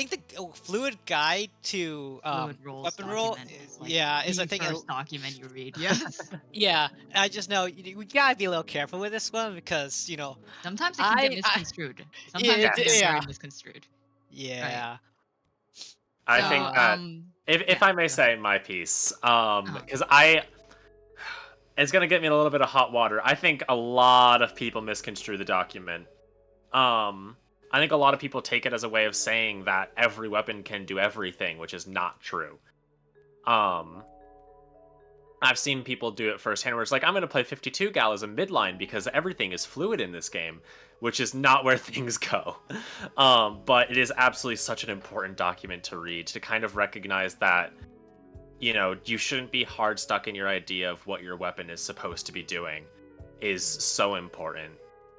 think the fluid guide to Fluid rules weapon roll, document is like is I the think first document you read. Yes. yeah. I just know we gotta be a little careful with this one because Sometimes it can get I misconstrued. Sometimes it it, can get Yes. very yeah misconstrued. Right. yeah. I So, think that if yeah, I may go ahead. say my piece, Uh-huh. because it's gonna get me in a little bit of hot water. I think a lot of people misconstrue the document. I think a lot of people take it as a way of saying that every weapon can do everything, which is not true. Um, I've seen people do it firsthand where it's like, I'm going to play 52 gal as a midline because everything is fluid in this game, which is not where things go. But it is absolutely such an important document to read to kind of recognize that, you shouldn't be hard stuck in your idea of what your weapon is supposed to be doing is so important.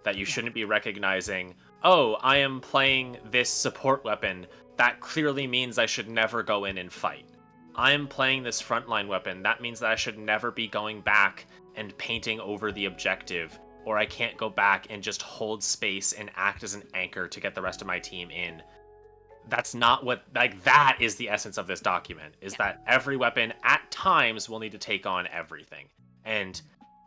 That you Yeah. shouldn't be recognizing, oh, I am playing this support weapon. That clearly means I should never go in and fight. I'm playing this frontline weapon. That means that I should never be going back and painting over the objective, or I can't go back and just hold space and act as an anchor to get the rest of my team in. That's not that is the essence of this document, is Yeah. that every weapon at times will need to take on everything. And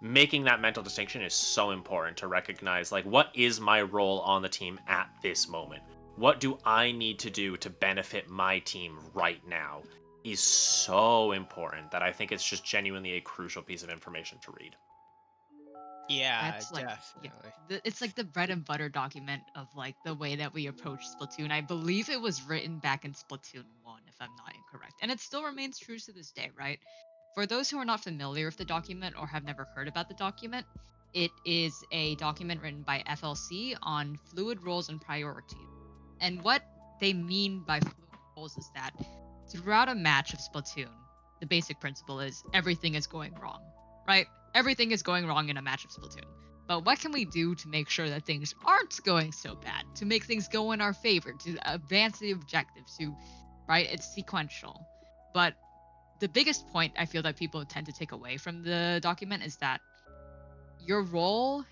making that mental distinction is so important to recognize, what is my role on the team at this moment? What do I need to do to benefit my team right now? Is so important that I think it's just genuinely a crucial piece of information to read. Yeah, That's like, yeah, definitely. it's like the bread and butter document of like the way that we approach Splatoon. I believe it was written back in Splatoon 1, if I'm not incorrect. And it still remains true to this day, right? For those who are not familiar with the document or have never heard about the document, it is a document written by FLC on fluid roles and priorities. And what they mean by fluid roles is that throughout a match of Splatoon, the basic principle is everything is going wrong, right? Everything is going wrong in a match of Splatoon. But what can we do to make sure that things aren't going so bad? To make things go in our favor, to advance the objective, right? It's sequential. But the biggest point I feel that people tend to take away from the document is that your role,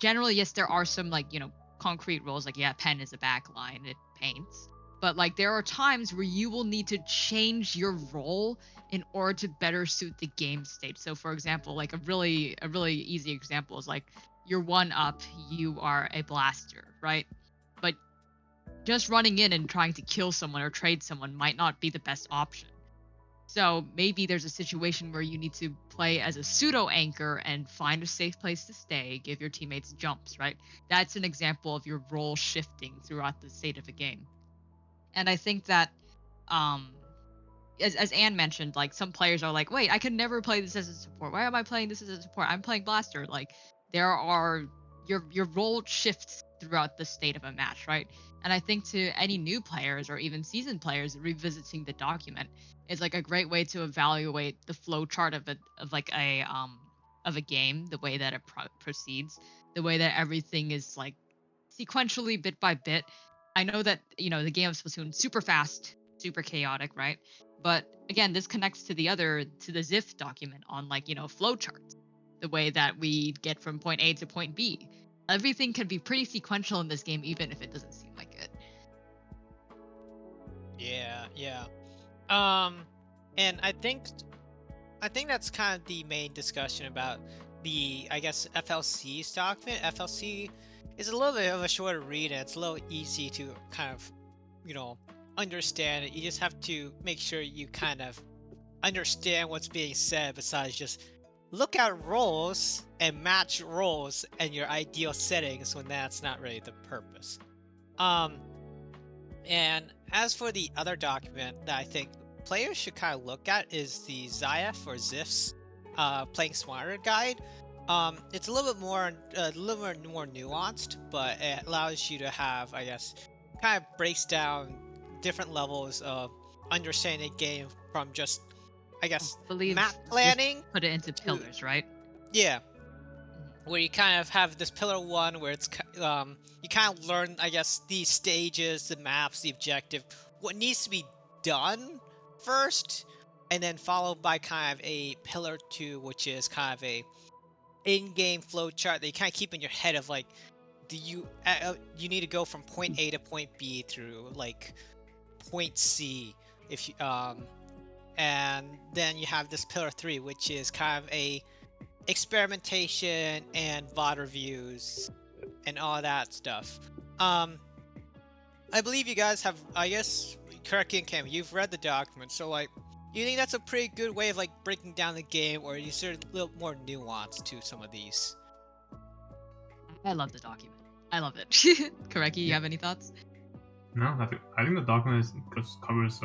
generally, yes, there are some concrete roles, like, yeah, pen is a back line, it paints. But like there are times where you will need to change your role in order to better suit the game state. So for example, like a really easy example is like you're one up, you are a blaster, right? But just running in and trying to kill someone or trade someone might not be the best option. So maybe there's a situation where you need to play as a pseudo anchor and find a safe place to stay, give your teammates jumps, right? That's an example of your role shifting throughout the state of a game. And I think that, um, as Anne mentioned, like some players are like, wait, I can never play this as a support. Why am I playing this as a support? I'm playing blaster. Like there are your role shifts throughout the state of a match, right? And I think to any new players or even seasoned players, revisiting the document is like a great way to evaluate the flow chart of a game, the way that it proceeds, the way that everything is like sequentially bit by bit. I know that the game of Splatoon super fast, super chaotic, right? But again, this connects to the Ziff document on flowcharts, the way that we get from point A to point B. Everything can be pretty sequential in this game, even if it doesn't seem like it. Yeah, yeah. And I think that's kind of the main discussion about the, I guess, FLC's document. FLC is a little bit of a shorter read, and it's a little easy to kind of, understand it. You just have to make sure you kind of understand what's being said, besides just look at roles and match roles and your ideal settings when that's not really the purpose. Um, and as for the other document that I think players should kind of look at is the Ziff or Ziff's playing smarter guide. It's a little more nuanced, but it allows you to have, I guess, kind of breaks down different levels of understanding the game from just, I guess, I believe map Ziff planning put it into to, pillars, right? yeah, Mhm. where you kind of have this pillar one where you kind of learn, I guess, the stages, the maps, the objective, what needs to be done first, and then followed by kind of a pillar two, which is kind of a in-game flow chart that you kind of keep in your head of like you need to go from point A to point B through like point C if you and then you have this pillar 3, which is kind of a experimentation and VOD reviews and all that stuff. I believe you guys have, I guess, Koreki and Camellia, you've read the document, so like, you think that's a pretty good way of like breaking down the game, or is there a little more nuance to some of these? I love the document. I love it. Koreki, you have any thoughts? No, I think the document just covers.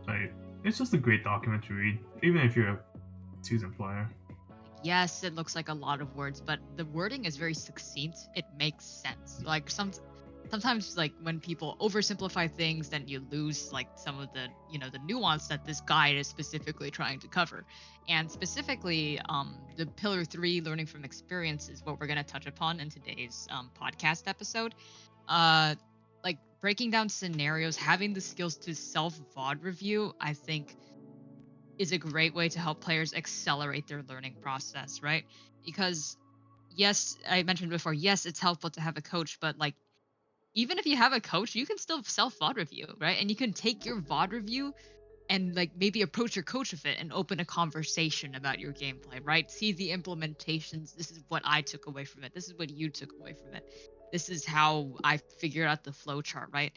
Like, it's just a great document to read, even if you're a seasoned player. Yes, it looks like a lot of words, but the wording is very succinct. It makes sense. Like sometimes like when people oversimplify things, then you lose like some of the the nuance that this guide is specifically trying to cover. And specifically, the pillar 3, learning from experience, is what we're going to touch upon in today's podcast episode. Like breaking down scenarios, having the skills to self VOD review, I think is a great way to help players accelerate their learning process, right? Because yes, I mentioned before, yes, it's helpful to have a coach, but like even if you have a coach, you can still self VOD review, right? And you can take your VOD review and like maybe approach your coach with it and open a conversation about your gameplay, right? See the implementations. This is what I took away from it. This is what you took away from it. This is how I figured out the flow chart, right?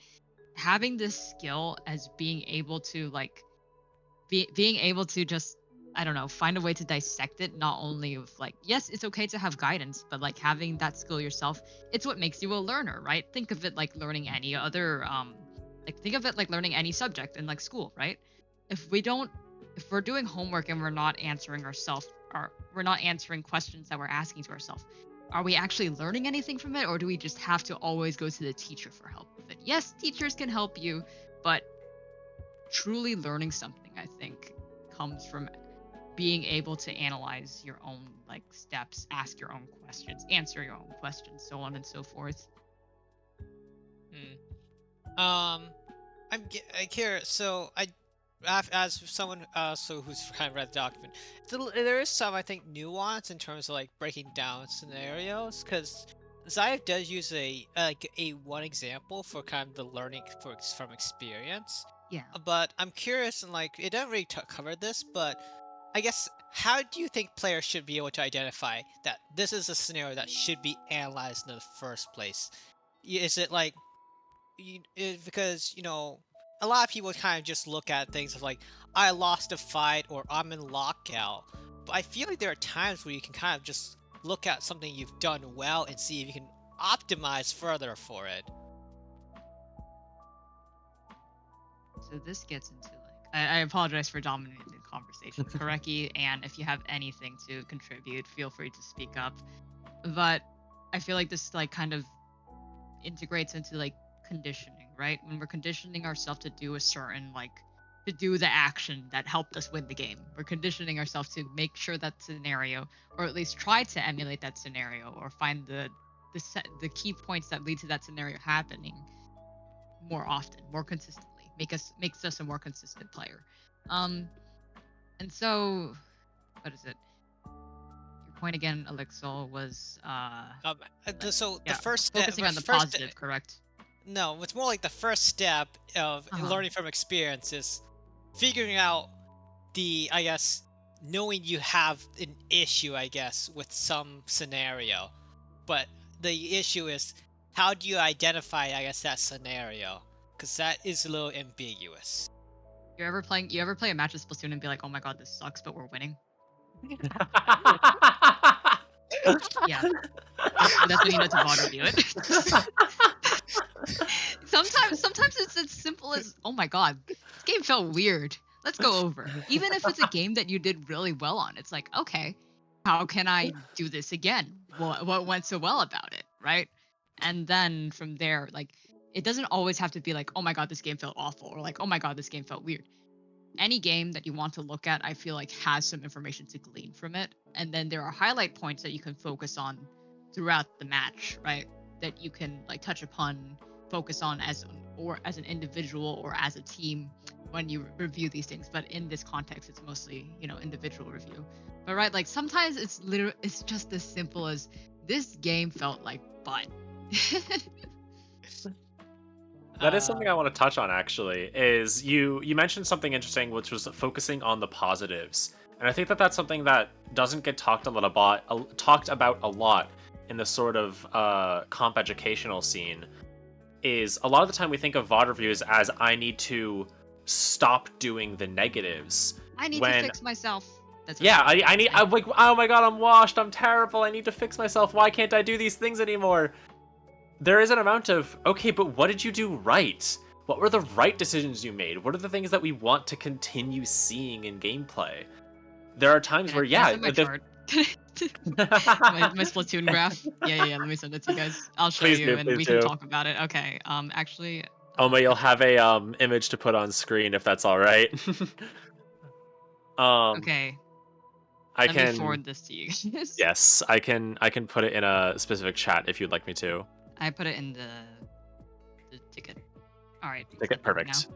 Having this skill as being able to like being able to just, I don't know, find a way to dissect it, not only of like, yes, it's okay to have guidance, but like having that skill yourself, it's what makes you a learner, right? Think of it like learning any other like think of it like learning any subject in like school, right? If we're doing homework and we're not answering ourselves, or we're not answering questions that we're asking to ourselves, are we actually learning anything from it, or do we just have to always go to the teacher for help with it? Yes, teachers can help you, but truly learning something, I think, comes from being able to analyze your own like steps, ask your own questions, answer your own questions, so on and so forth. I'm curious. So as someone who's kind of read the document, there is some, I think, nuance in terms of like breaking down scenarios, because Zayev does use a one example for kind of the learning from experience. Yeah. But I'm curious, and like it doesn't really cover this, but I guess how do you think players should be able to identify that this is a scenario that should be analyzed in the first place? Is it like because a lot of people kind of just look at things of like, I lost a fight or I'm in lockout, but I feel like there are times where you can kind of just look at something you've done well and see if you can optimize further for it. So this gets into like, I apologize for dominating the conversation, Koreki, and if you have anything to contribute, feel free to speak up. But I feel like this like kind of integrates into like conditioning, right? When we're conditioning ourselves to do a certain like to do the action that helped us win the game, we're conditioning ourselves to make sure that scenario, or at least try to emulate that scenario, or find the key points that lead to that scenario happening more often, more consistently, makes us a more consistent player. And so what is it? Your point again, Olixil, was So yeah, the first step, focusing on the positive, correct? No, it's more like the first step of learning from experience is figuring out I guess, knowing you have an issue, I guess, with some scenario. But the issue is, how do you identify, I guess, that scenario? Because that is a little ambiguous. You ever play a match of Splatoon and be like, oh my god, this sucks, but we're winning? Yeah. That's when you know to VOD review it. Sometimes it's as simple as, oh my god, this game felt weird. Let's go over. Even if it's a game that you did really well on, it's like, okay, how can I do this again? What went so well about it, right? And then from there, like, it doesn't always have to be like, oh my god, this game felt awful, or like, oh my god, this game felt weird. Any game that you want to look at, I feel like has some information to glean from it. And then there are highlight points that you can focus on throughout the match, right? That you can like touch upon, focus on as an individual or as a team when you review these things. But in this context, it's mostly, individual review. But right, like sometimes it's just as simple as this game felt like fun. That is something I want to touch on. Actually, is you mentioned something interesting, which was focusing on the positives, and I think that that's something that doesn't get talked about a lot in the sort of comp educational scene. Is a lot of the time we think of VOD reviews as I need to stop doing the negatives. I need to when fix myself. That's what yeah, it I need. I'm like, oh my god, I'm washed. I'm terrible. I need to fix myself. Why can't I do these things anymore? There is an amount of, okay, but what did you do right? What were the right decisions you made? What are the things that we want to continue seeing in gameplay? There are times where, Can I yeah, send my chart? my Splatoon graph. Yeah. Let me send it to you guys. I'll show Please you, do, and please we do. can talk about it. Okay. Actually. Oma, you'll have a image to put on screen if that's all right. Okay. I Let me can. forward this to you guys. Yes, I can. I can put it in a specific chat if you'd like me to. I put it in the ticket. All right. Ticket, perfect.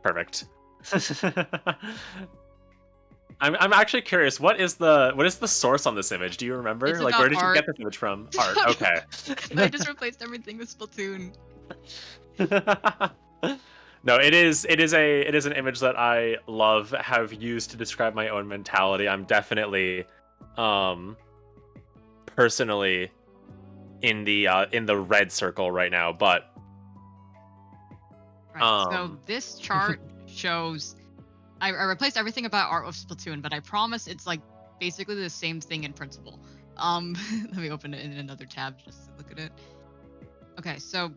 Perfect. I'm actually curious. What is the source on this image? Do you remember? It's Like, about where did you art. get this image from? Art. Okay. I just replaced everything with Splatoon. No, it is an image that I love, have used to describe my own mentality. I'm definitely personally in the red circle right now, but Right. So this chart shows. I replaced everything about art with Splatoon, but I promise it's like basically the same thing in principle. Let me open it in another tab just to look at it. Okay, so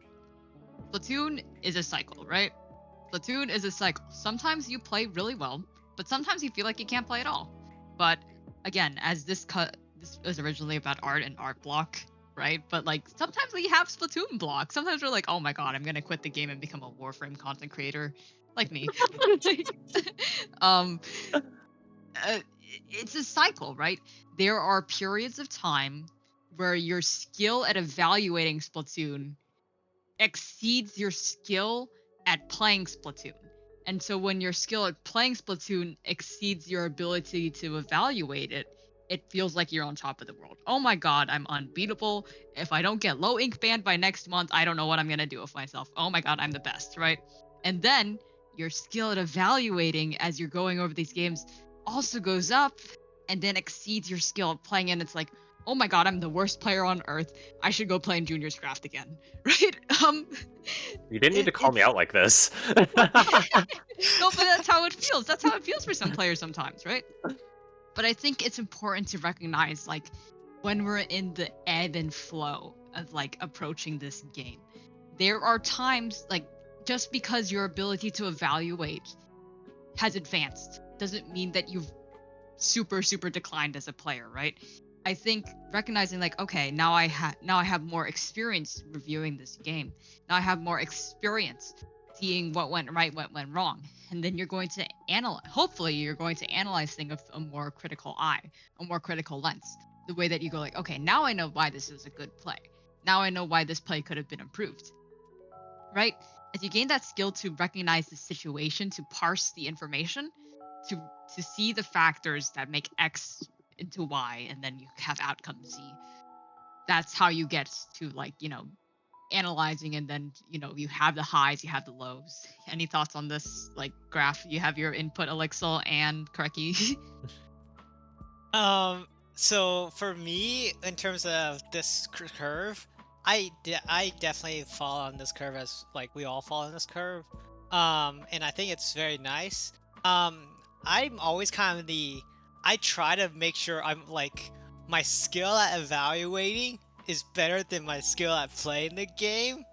Splatoon is a cycle, right? Splatoon is a cycle. Sometimes you play really well, but sometimes you feel like you can't play at all. But again, as this was originally about art and art block, right? But like sometimes we have Splatoon block. Sometimes we're like, oh my god, I'm gonna quit the game and become a Warframe content creator, like me. um, it's a cycle, right? There are periods of time where your skill at evaluating Splatoon exceeds your skill at playing Splatoon. And so when your skill at playing Splatoon exceeds your ability to evaluate it, it feels like you're on top of the world. Oh my god, I'm unbeatable. If I don't get low ink banned by next month, I don't know what I'm going to do with myself. Oh my god, I'm the best, right? And then your skill at evaluating as you're going over these games also goes up and then exceeds your skill at playing it. It's like, oh my god, I'm the worst player on earth. I should go play in Junior's Craft again, right? You didn't need to call me out like this. No, but that's how it feels. That's how it feels for some players sometimes, right? But I think it's important to recognize, like, when we're in the ebb and flow of like approaching this game, there are times like just because your ability to evaluate has advanced doesn't mean that you've super declined as a player, right? I think recognizing like, okay, now I have more experience reviewing this game. Now I have more experience seeing what went right, what went wrong, and then you're going to analyze. Hopefully, you're going to analyze things with a more critical eye, a more critical lens. The way that you go like, okay, now I know why this is a good play. Now I know why this play could have been improved, right? As you gain that skill to recognize the situation, to parse the information, to see the factors that make X into Y, and then you have outcome Z. That's how you get to like, analyzing, and then you have the highs, you have the lows. Any thoughts on this like graph? You have your input, Olixil and Koreki. So for me, in terms of this curve, I definitely fall on this curve, as like we all fall on this curve. And I think it's very nice. I'm always kind of I try to make sure I'm like, my skill at evaluating is better than my skill at playing the game.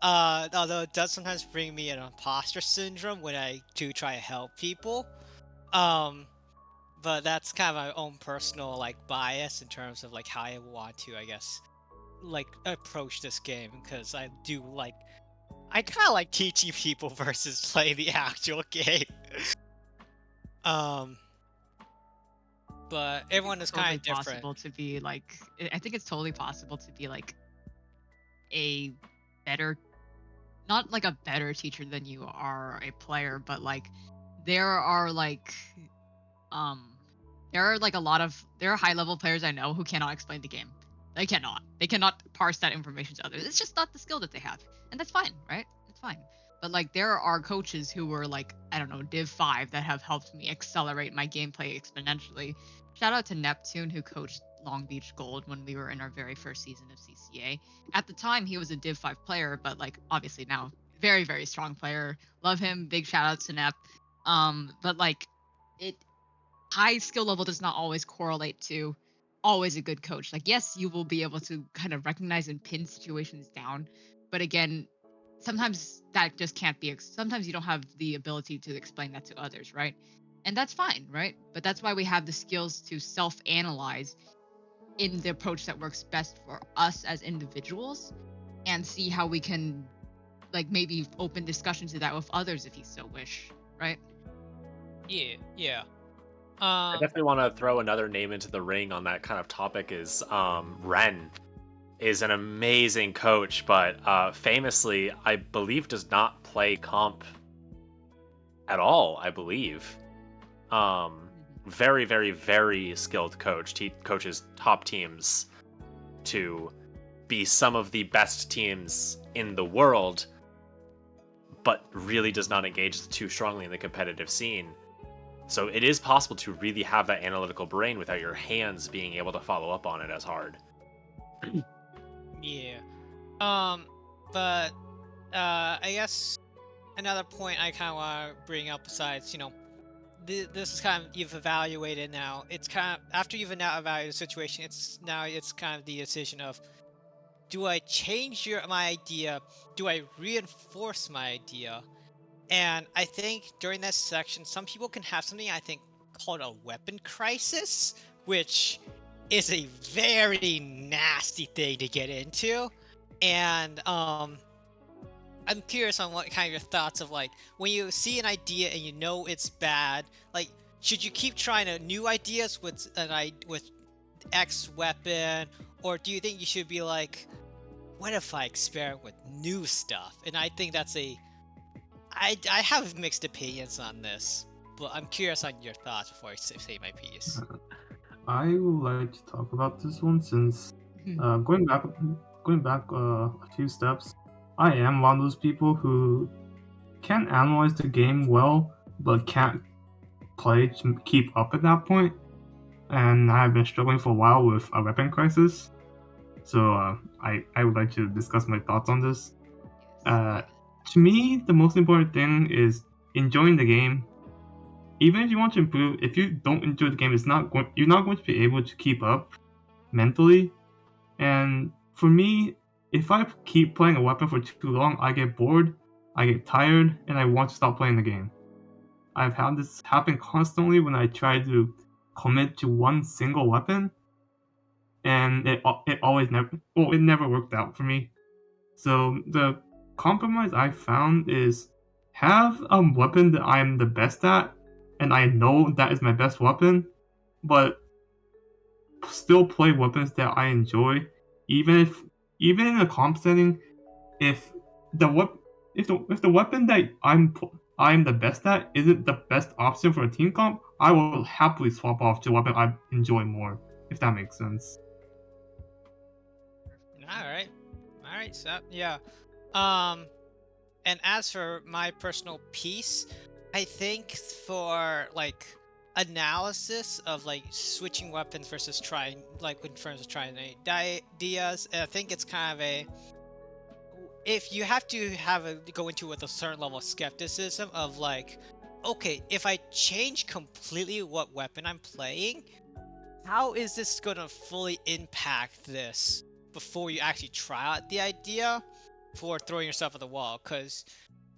Although it does sometimes bring me an imposter syndrome when I do try to help people. But that's kind of my own personal like bias in terms of like how I want to, I guess, like approach this game, because I kind of like teaching people versus playing the actual game. But everyone is kind of different. Possible to be like, I think it's totally possible to be like a better, not like a better teacher than you are a player, but like there are like there are high level players I know who cannot explain the game. They cannot. They cannot parse that information to others. It's just not the skill that they have. And that's fine, right? It's fine. But like there are coaches who were like, I don't know, Div 5 that have helped me accelerate my gameplay exponentially. Shout out to Neptune who coached Long Beach Gold when we were in our very first season of CCA. At the time he was a Div 5 player, but like obviously now very, very strong player. Love him. Big shout out to Nep. But like it high skill level does not always correlate to always a good coach. Like, yes, you will be able to kind of recognize and pin situations down, but again, sometimes that just can't be. Sometimes you don't have the ability to explain that to others, right? And that's fine, right? But that's why we have the skills to self-analyze in the approach that works best for us as individuals, and see how we can, like, maybe open discussion to that with others if you so wish, right? Yeah. I definitely want to throw another name into the ring on that kind of topic. Is Ren is an amazing coach, but famously, I believe, does not play comp at all. I believe. Very, very, very skilled coach. He coaches top teams to be some of the best teams in the world, but really does not engage too strongly in the competitive scene. So it is possible to really have that analytical brain without your hands being able to follow up on it as hard. Yeah. But I guess another point I kind of want to bring up besides, this is kind of you've evaluated now. It's kind of after you've now evaluated the situation. It's kind of the decision of, do I change my idea? Do I reinforce my idea? And I think during this section, some people can have something I think called a weapon crisis, which is a very nasty thing to get into. And I'm curious on what kind of your thoughts of, like, when you see an idea and you know it's bad, like, should you keep trying new ideas with X weapon, or do you think you should be like, what if I experiment with new stuff? And I think I have mixed opinions on this, but I'm curious on your thoughts before I say my piece. I would like to talk about this one since going back a few steps, I am one of those people who can analyze the game well, but can't play to keep up at that point. And I've been struggling for a while with a weapon crisis. So I would like to discuss my thoughts on this. To me, the most important thing is enjoying the game. Even if you want to improve, if you don't enjoy the game, you're not going to be able to keep up mentally. And for me, if I keep playing a weapon for too long, I get bored, I get tired, and I want to stop playing the game. I've had this happen constantly when I try to commit to one single weapon, and it never worked out for me. So the compromise I found is have a weapon that I'm the best at, and I know that is my best weapon, but still play weapons that I enjoy, even in a comp setting. If the weapon that I'm the best at isn't the best option for a team comp, I will happily swap off to a weapon I enjoy more. If that makes sense. All right. So yeah, and as for my personal piece, I think for like analysis of like switching weapons versus trying, like in terms of trying ideas, I think it's kind of if you have to go into with a certain level of skepticism of like, okay, if I change completely what weapon I'm playing, how is this going to fully impact this before you actually try out the idea for throwing yourself at the wall? Because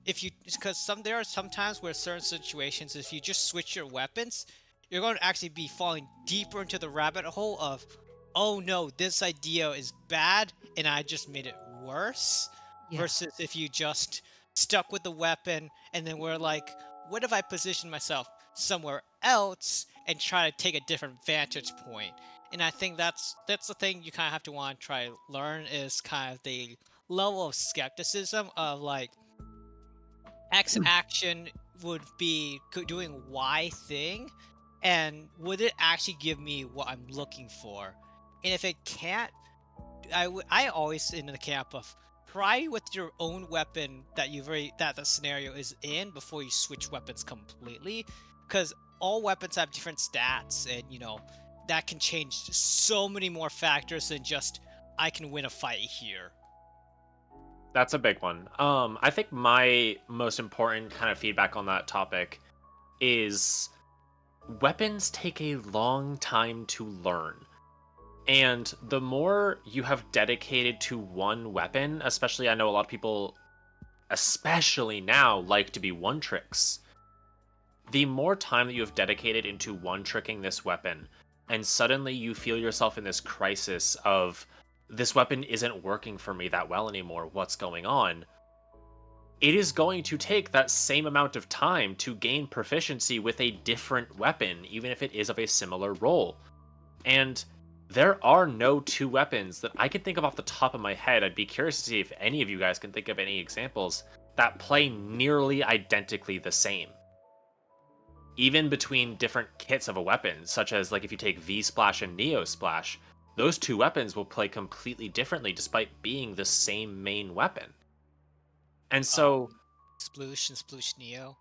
there are some times where certain situations, if you just switch your weapons, you're going to actually be falling deeper into the rabbit hole of, oh no, this idea is bad and I just made it worse. Yeah. Versus if you just stuck with the weapon and then we're like, what if I position myself somewhere else and try to take a different vantage point? And I think that's the thing you kind of have to want to try to learn, is kind of the level of skepticism of like, X action would be doing Y thing, and would it actually give me what I'm looking for? And if it can't, I always in the camp of try with your own weapon that that the scenario is in before you switch weapons completely, because all weapons have different stats, and that can change so many more factors than just I can win a fight here. That's a big one. I think my most important kind of feedback on that topic is weapons take a long time to learn. And the more you have dedicated to one weapon, especially I know a lot of people, especially now, like to be one tricks. The more time that you have dedicated into one tricking this weapon, and suddenly you feel yourself in this crisis of this weapon isn't working for me that well anymore, what's going on? It is going to take that same amount of time to gain proficiency with a different weapon, even if it is of a similar role. And there are no two weapons that I can think of off the top of my head. I'd be curious to see if any of you guys can think of any examples that play nearly identically the same. Even between different kits of a weapon, such as like if you take V-Splash and Neo Splash, those two weapons will play completely differently despite being the same main weapon. And so Sploosh and Sploosh Neo.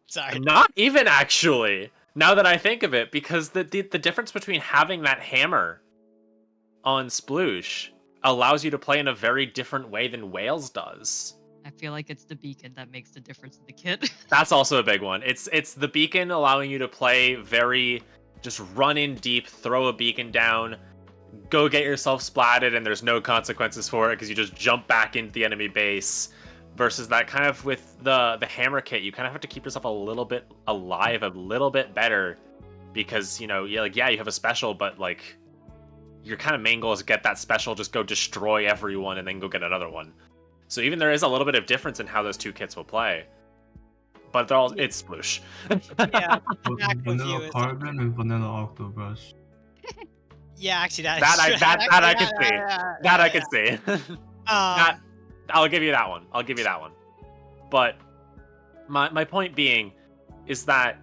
Sorry. not even actually, now that I think of it, because the difference between having that hammer on Sploosh allows you to play in a very different way than Whales does. I feel like it's the beacon that makes the difference in the kit. That's also a big one. It's the beacon allowing you to play very just run in deep, throw a beacon down, go get yourself splatted, and there's no consequences for it because you just jump back into the enemy base. Versus that kind of with the hammer kit, you kind of have to keep yourself a little bit alive, a little bit better, because you have a special, but like your kind of main goal is get that special, just go destroy everyone, and then go get another one. So even there is a little bit of difference in how those two kits will play, but it's sploosh. Yeah, back with Vanilla you. Carbon and Vanilla Octobrush. Yeah, actually, that I could see. That I'll give you that one. But my point being is that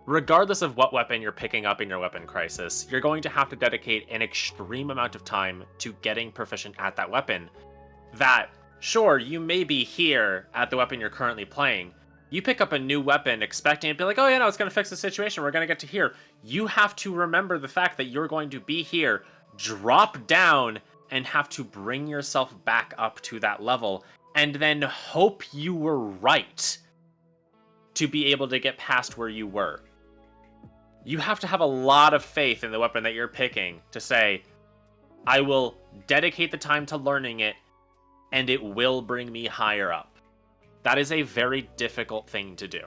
regardless of what weapon you're picking up in your weapon crisis, you're going to have to dedicate an extreme amount of time to getting proficient at that weapon. That, sure, you may be here at the weapon you're currently playing. You pick up a new weapon expecting it to be like, oh yeah, no, it's going to fix the situation. We're going to get to here. You have to remember the fact that you're going to be here, drop down, and have to bring yourself back up to that level, and then hope you were right to be able to get past where you were. You have to have a lot of faith in the weapon that you're picking to say, I will dedicate the time to learning it, and it will bring me higher up. That is a very difficult thing to do.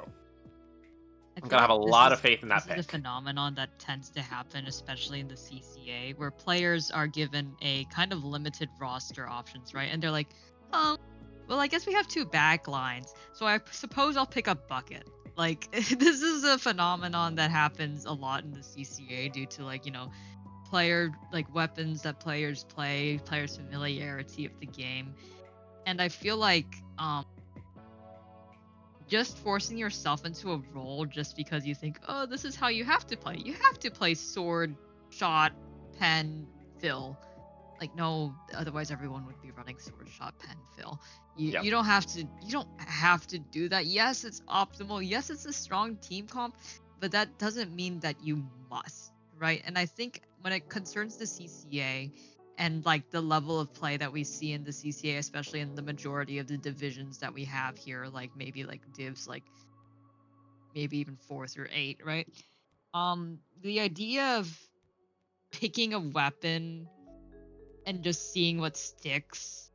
I'm gonna have a lot of faith in that pick. This is a phenomenon that tends to happen, especially in the CCA, where players are given a kind of limited roster options, right? And they're like, oh, well, I guess we have two back lines, so I suppose I'll pick up Bucket. Like, this is a phenomenon that happens a lot in the CCA due to, like, player, like, weapons that players play, players' familiarity of the game. And I feel like, just forcing yourself into a role just because you think, oh, this is how you have to play. You have to play sword, shot, pen, fill. Like, no, otherwise everyone would be running sword, shot, pen, fill. You don't have to do that. Yes, it's optimal. Yes, it's a strong team comp, but that doesn't mean that you must, right? And I think when it concerns the CCA and like the level of play that we see in the CCA, especially in the majority of the divisions that we have here, like maybe like divs, like maybe even 4 through 8, right? The idea of picking a weapon and just seeing what sticks,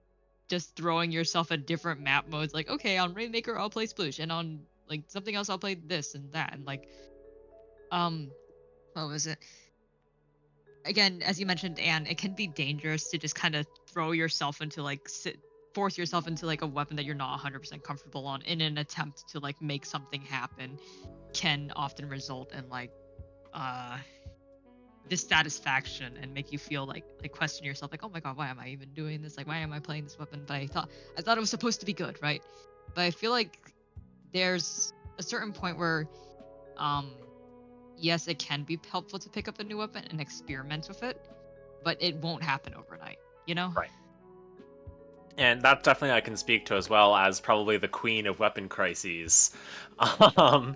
just throwing yourself at different map modes, like, okay, on Rainmaker I'll play Sploosh, and on like something else I'll play this and that, and like, what was it? Again, as you mentioned, Anne, it can be dangerous to just kind of throw yourself into like force yourself into like a weapon that you're not 100% comfortable on in an attempt to like make something happen. Can often result in like dissatisfaction and make you feel like question yourself, like, oh my god, why am I even doing this? Like, why am I playing this weapon? But I thought it was supposed to be good, right? But I feel like there's a certain point where yes, it can be helpful to pick up a new weapon and experiment with it, but it won't happen overnight, you know? Right. And that definitely I can speak to as well as probably the queen of weapon crises. Um,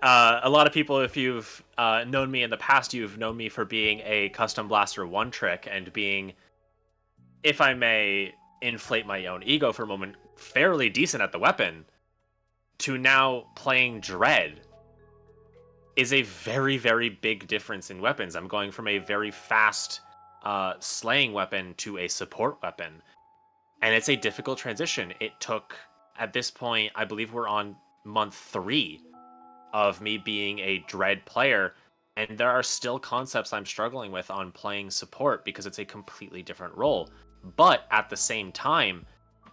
a lot of people, if you've known me in the past, you've known me for being a custom blaster one trick and being, if I may inflate my own ego for a moment, fairly decent at the weapon, to now playing Dread is a very, very big difference in weapons. I'm going from a very fast slaying weapon to a support weapon. And it's a difficult transition. It took, at this point, I believe we're on month 3 of me being a Dread player, and there are still concepts I'm struggling with on playing support because it's a completely different role. But at the same time,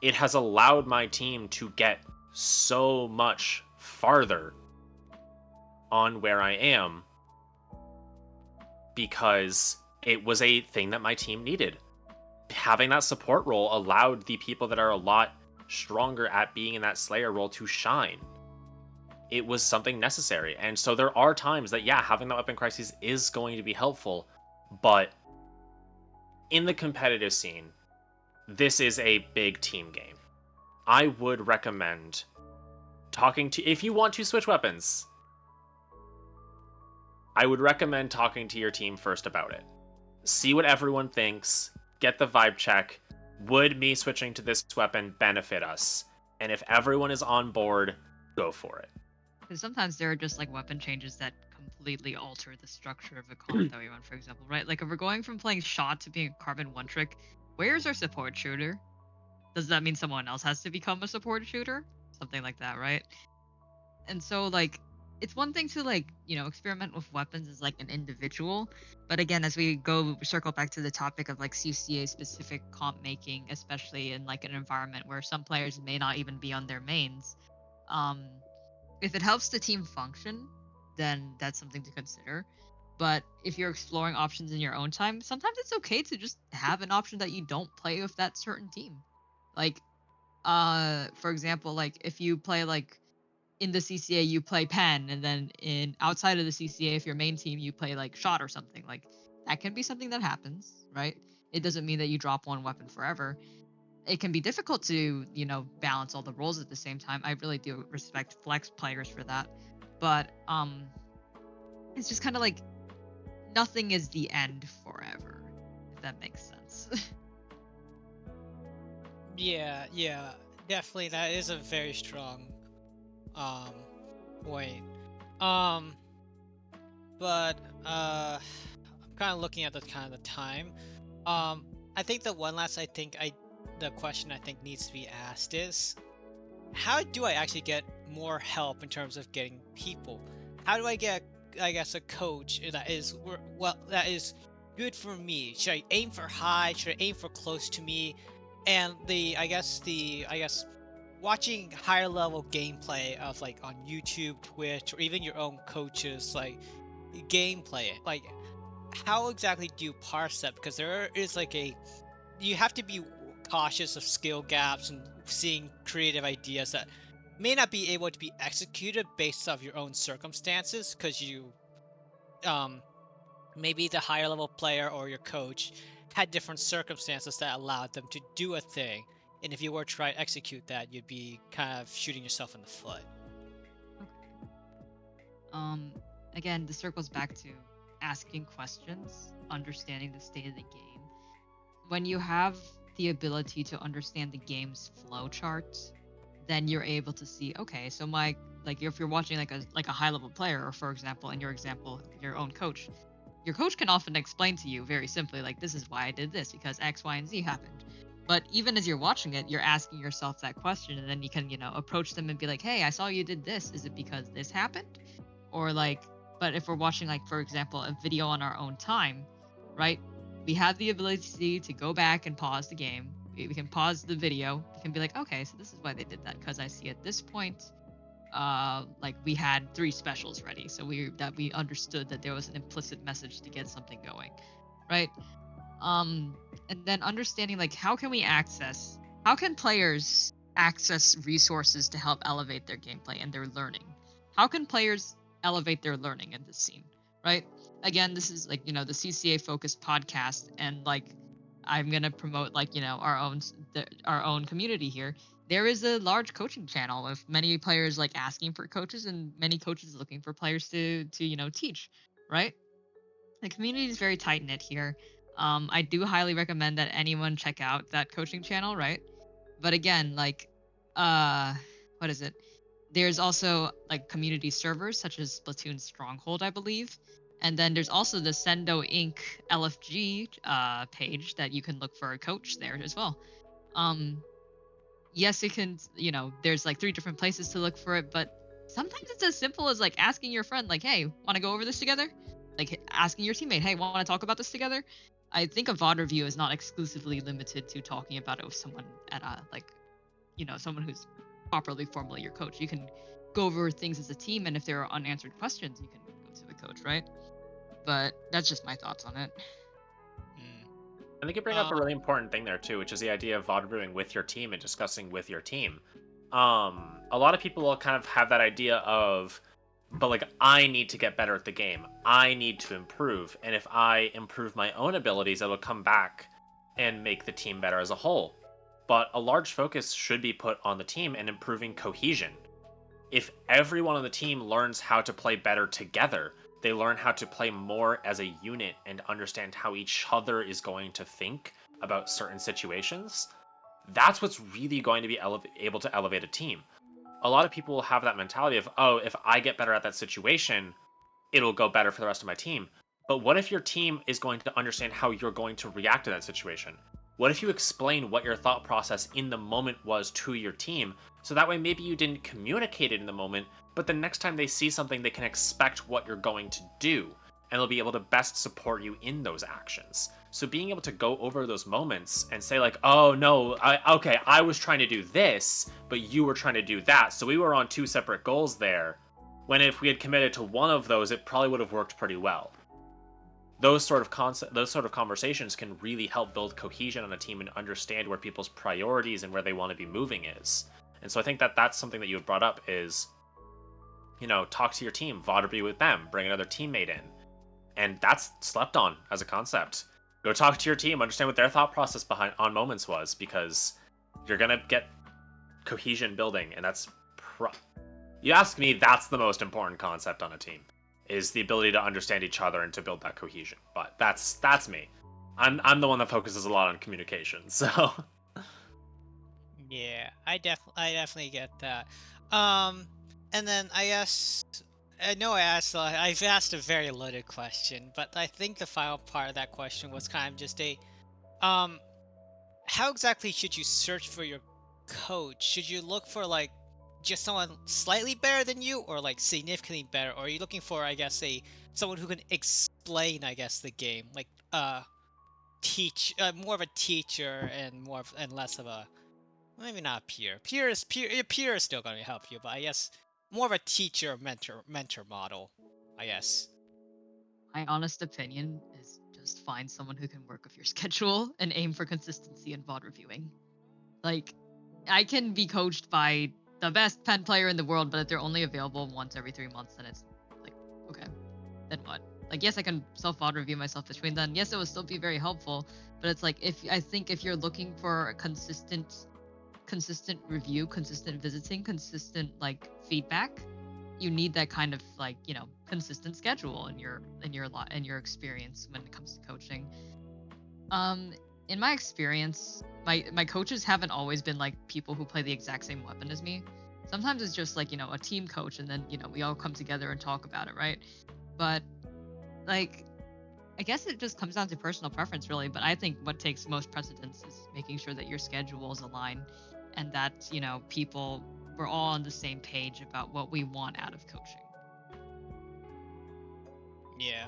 it has allowed my team to get so much farther on where I am because it was a thing that my team needed. Having that support role allowed the people that are a lot stronger at being in that Slayer role to shine. It was something necessary. And so there are times that, yeah, having that weapon crisis is going to be helpful, but in the competitive scene, this is a big team game. I would recommend talking to, if you want to switch weapons, I would recommend talking to your team first about it. See what everyone thinks, get the vibe check. Would me switching to this weapon benefit us? And if everyone is on board, go for it. Because sometimes there are just like weapon changes that completely alter the structure of a comp that we run, for example, right? Like if we're going from playing shot to being a carbon one trick, where's our support shooter? Does that mean someone else has to become a support shooter? Something like that, right? And so like it's one thing to like, you know, experiment with weapons as like an individual, but again, as we go circle back to the topic of like CCA specific comp making, especially in like an environment where some players may not even be on their mains, um if it helps the team function, then that's something to consider. But if you're exploring options in your own time, sometimes it's okay to just have an option that you don't play with that certain team. Like, for example, like if you play like in the CCA you play pen, and then in outside of the CCA, if your main team you play like shot or something, like that can be something that happens, right? It doesn't mean that you drop one weapon forever. It can be difficult to, you know, balance all the roles at the same time. I really do respect flex players for that. But it's just kind of like nothing is the end forever, if that makes sense. Yeah, definitely. That is a very strong um point. Um, but I'm kind of looking at the time. I think the question I think needs to be asked is, how do I actually get more help in terms of getting people? How do I get, I guess, a coach that is that is good for me? Should I aim for high? Should I aim for close to me? And I guess watching higher level gameplay of like on YouTube, Twitch, or even your own coaches like gameplay, like how exactly do you parse that? Because there is like you have to be cautious of skill gaps and seeing creative ideas that may not be able to be executed based off your own circumstances, because you maybe the higher level player or your coach had different circumstances that allowed them to do a thing, and if you were to try to execute that, you'd be kind of shooting yourself in the foot. um, Again, this circles back to asking questions, understanding the state of the game. When you have the ability to understand the game's flow charts, then you're able to see, okay, so my like if you're watching like a high level player, or for example, in your example, your own coach, your coach can often explain to you very simply, like, this is why I did this because X, Y, and Z happened. But even as you're watching it, you're asking yourself that question, and then you can, you know, approach them and be like, hey, I saw you did this. Is it because this happened? Or like, but if we're watching, like, for example, a video on our own time, right? We have the ability to go back and pause the game. We can pause the video. We can be like, okay, so this is why they did that, because I see at this point like we had 3 specials ready, so we understood that there was an implicit message to get something going, right? And then understanding, like, how can players access resources to help elevate their gameplay and their learning? How can players elevate their learning in this scene, right? Again, this is like, the CCA focused podcast, and like I'm gonna promote like, our own community here. There is a large coaching channel with many players like asking for coaches and many coaches looking for players to teach, right? The community is very tight knit here. I do highly recommend that anyone check out that coaching channel, right? But again, like, uh, what is it? There's also like community servers such as Splatoon Stronghold, I believe, and then there's also the Sendo Inc. LFG page that you can look for a coach there as well. Um, yes, it can, there's like three different places to look for it, but sometimes it's as simple as like asking your friend, like, hey, want to go over this together? Like asking your teammate, hey, want to talk about this together? I think a VOD review is not exclusively limited to talking about it with someone at a, like, someone who's properly formally your coach. You can go over things as a team, and if there are unanswered questions, you can go to the coach, right? But that's just my thoughts on it. Mm. I think you bring up a really important thing there too, which is the idea of VOD reviewing with your team and discussing with your team. A lot of people will kind of have that idea of, but like, I need to get better at the game. I need to improve, and if I improve my own abilities, it'll come back and make the team better as a whole. But a large focus should be put on the team and improving cohesion. If everyone on the team learns how to play better together, they learn how to play more as a unit and understand how each other is going to think about certain situations, that's what's really going to be able to elevate a team. A lot of people will have that mentality of, oh, if I get better at that situation, it'll go better for the rest of my team. But what if your team is going to understand how you're going to react to that situation? What if you explain what your thought process in the moment was to your team, so that way maybe you didn't communicate it in the moment, but the next time they see something, they can expect what you're going to do, and they'll be able to best support you in those actions. So being able to go over those moments and say like, oh no, I was trying to do this, but you were trying to do that, so we were on two separate goals there, when if we had committed to one of those, it probably would have worked pretty well. Those sort of conversations can really help build cohesion on a team and understand where people's priorities and where they want to be moving is. And so I think that that's something that you have brought up is, talk to your team, VOD review with them, bring another teammate in. And that's slept on as a concept. Go talk to your team, understand what their thought process on moments was, because you're going to get cohesion building, and that's you ask me, that's the most important concept on a team, is the ability to understand each other and to build that cohesion. But that's me. I'm the one that focuses a lot on communication, so. Yeah, I definitely get that. And then I know I've asked a very loaded question, but I think the final part of that question was kind of just um, how exactly should you search for your coach? Should you look for like just someone slightly better than you, or like significantly better? Or are you looking for, I guess, someone who can explain, I guess, the game, like teach, more of a teacher and less of a, maybe not peer. Peer is still going to help you, but I guess more of a teacher mentor model, I guess. My honest opinion is just find someone who can work with your schedule and aim for consistency in VOD reviewing. Like, I can be coached by the best pen player in the world, but if they're only available once every 3 months, then it's like, okay, then what? Like, yes, I can self VOD review myself between then. Yes, it will still be very helpful, but it's like, if you're looking for a consistent review, consistent visiting, consistent like feedback, you need that kind of like, consistent schedule in your experience when it comes to coaching. In my experience, my coaches haven't always been like people who play the exact same weapon as me. Sometimes it's just like, a team coach, and then, we all come together and talk about it, right? But like, I guess it just comes down to personal preference, really. But I think what takes most precedence is making sure that your schedules align, and that, we're all on the same page about what we want out of coaching. Yeah.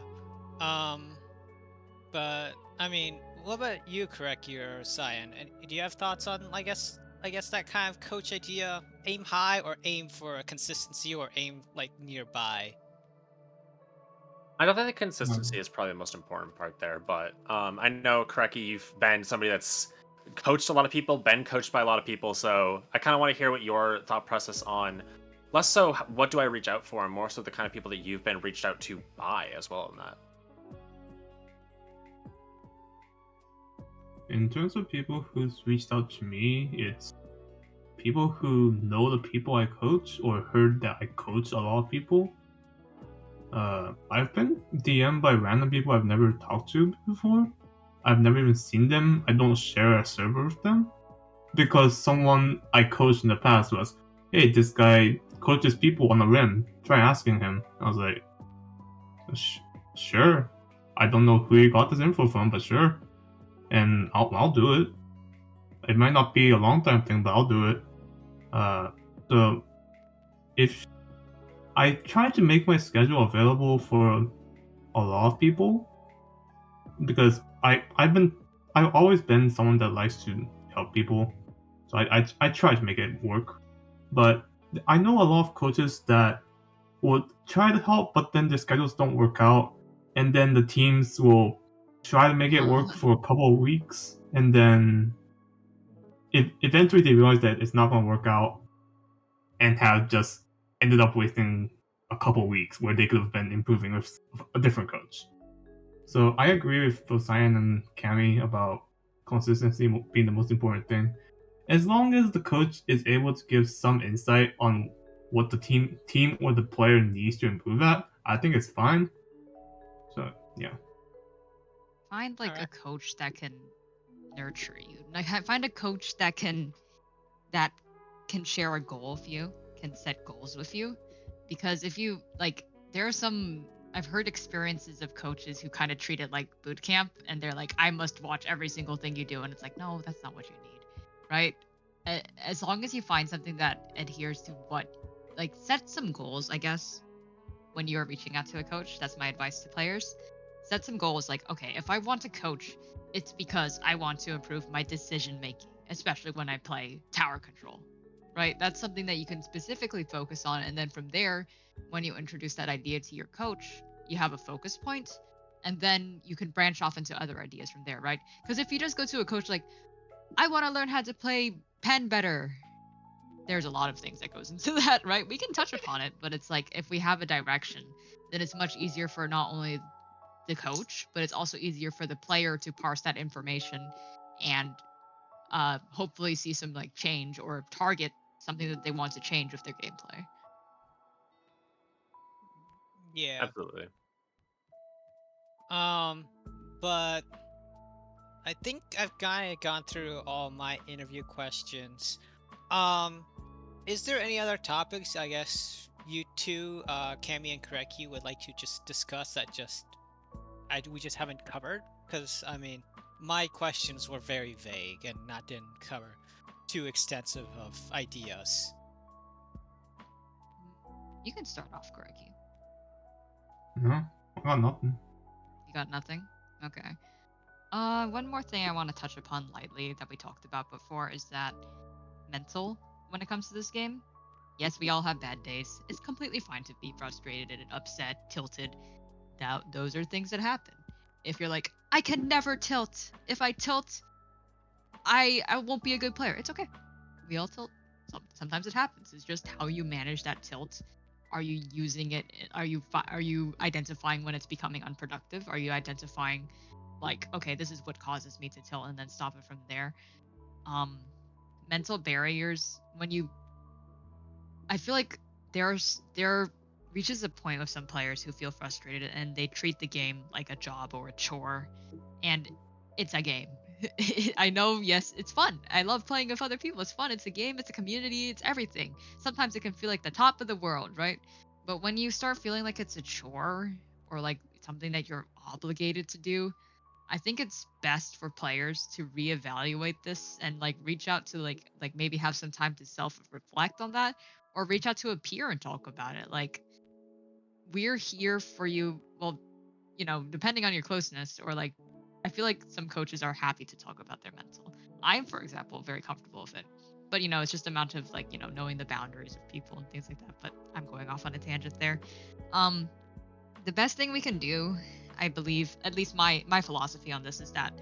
But I mean, what about you, Koreki or Cyan? And do you have thoughts on, I guess that kind of coach idea? Aim high, or aim for a consistency, or aim like nearby? I don't think the consistency is probably the most important part there, but I know, Koreki, you've been somebody that's coached a lot of people, been coached by a lot of people, so I kind of want to hear what your thought process on less so what do I reach out for, and more so the kind of people that you've been reached out to by as well in that. In terms of people who's reached out to me, it's people who know the people I coach or heard that I coach a lot of people. I've been DM'd by random people I've never talked to before. I've never even seen them. I don't share a server with them. Because someone I coached in the past was, hey, this guy coaches people on the rim. Try asking him. I was like, sure. I don't know who he got this info from, but sure. And I'll do it. It might not be a long time thing, but I'll do it. So if I try to make my schedule available for a lot of people, because I've always been someone that likes to help people, so I try to make it work. But I know a lot of coaches that would try to help, but then their schedules don't work out, and then the teams will try to make it work for a couple of weeks, and then eventually they realize that it's not going to work out, and have just ended up wasting a couple of weeks where they could have been improving with a different coach. So I agree with both Cyanne and Cammy about consistency being the most important thing. As long as the coach is able to give some insight on what the team or the player needs to improve at, I think it's fine. So yeah. Find like a Alright. coach that can nurture you. Like find a coach that can share a goal with you, can set goals with you. Because if you like, there are some I've heard experiences of coaches who kind of treat it like boot camp, and they're like, I must watch every single thing you do, and it's like, no, that's not what you need, right? As long as you find something that adheres to what, like, set some goals, I guess, when you're reaching out to a coach. That's my advice to players. Set some goals like, okay, if I want to coach, it's because I want to improve my decision making, especially when I play tower control, right? That's something that you can specifically focus on. And then from there, when you introduce that idea to your coach, you have a focus point, and then you can branch off into other ideas from there, right? Because if you just go to a coach like, I want to learn how to play pen better, there's a lot of things that goes into that, right? We can touch upon it, but it's like if we have a direction, then it's much easier for not only the coach, but it's also easier for the player to parse that information and hopefully see some like change or target something that they want to change with their gameplay. Yeah. Absolutely. But I think I've kind of gone through all my interview questions. Is there any other topics, I guess, you two, Cammy and Koreki, would like to just discuss that we just haven't covered? Because, I mean, my questions were very vague and didn't cover too extensive of ideas. You can start off, Koreki. No, I got nothing. You got nothing? Okay. One more thing I want to touch upon lightly that we talked about before is that mental when it comes to this game. Yes, we all have bad days. It's completely fine to be frustrated and upset, tilted. Those are things that happen. If you're like, I can never tilt. If I tilt, I won't be a good player. It's okay. We all tilt. Sometimes it happens. It's just how you manage that tilt. Are you using it? Are you identifying when it's becoming unproductive? Are you identifying like, okay, this is what causes me to tilt, and then stop it from there? Mental barriers when you I feel like there reaches a point with some players who feel frustrated and they treat the game like a job or a chore, and it's a game. I know, yes, it's fun. I love playing with other people. It's fun. It's a game. It's a community. It's everything. Sometimes it can feel like the top of the world, right? But when you start feeling like it's a chore or like something that you're obligated to do, I think it's best for players to reevaluate this and like reach out to like maybe have some time to self-reflect on that, or reach out to a peer and talk about it. Like, we're here for you. Well, depending on your closeness, or like, I feel like some coaches are happy to talk about their mental. I'm, for example, very comfortable with it. But it's just a matter of like, knowing the boundaries of people and things like that. But I'm going off on a tangent there. Um, the best thing we can do, I believe, at least my philosophy on this is that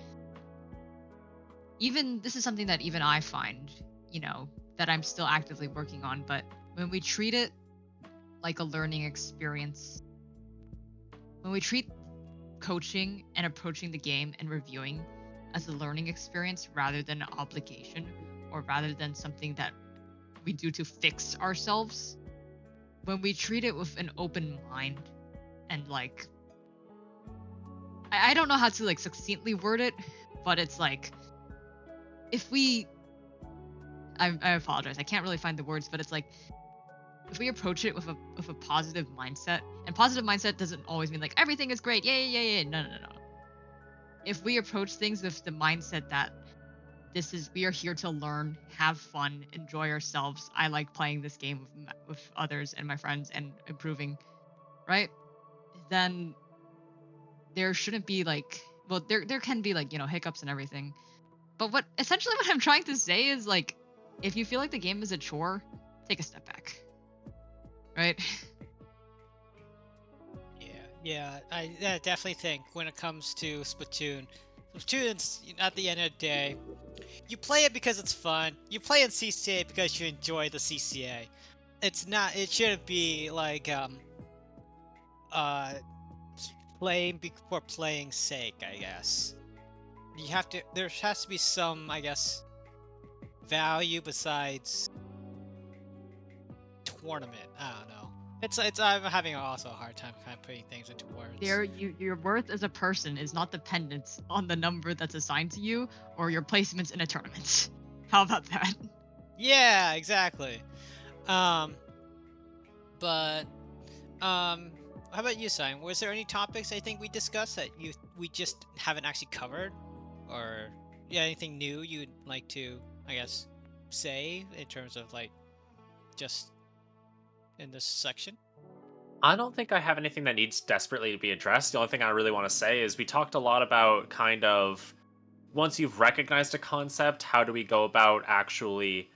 even this is something that even I find, that I'm still actively working on, but when we treat it like a learning experience, when we treat coaching and approaching the game and reviewing as a learning experience rather than an obligation or rather than something that we do to fix ourselves, when we treat it with an open mind and like I don't know how to like succinctly word it, but it's like if we I apologize, I can't really find the words, but it's like if we approach it with a positive mindset, and positive mindset doesn't always mean like everything is great, yeah. No. If we approach things with the mindset that we are here to learn, have fun, enjoy ourselves. I like playing this game with others and my friends and improving, right? Then there shouldn't be like, well, there can be like, hiccups and everything. But what I'm trying to say is like, if you feel like the game is a chore, take a step back, right? Yeah. I definitely think when it comes to Splatoon, at the end of the day, you play it because it's fun. You play in CCA because you enjoy the CCA. It shouldn't be like uh playing for playing's sake, I guess. There has to be some, I guess, value besides tournament. I don't know. I'm having also a hard time kind of putting things into words. Your worth as a person is not dependent on the number that's assigned to you or your placements in a tournament. How about that? Yeah, exactly. But how about you, Cyanne? Was there any topics I think we discussed that we just haven't actually covered, or anything new you'd like to, I guess, say in terms of like just in this section? I don't think I have anything that needs desperately to be addressed. The only thing I really want to say is we talked a lot about kind of once you've recognized a concept, how do we go about actually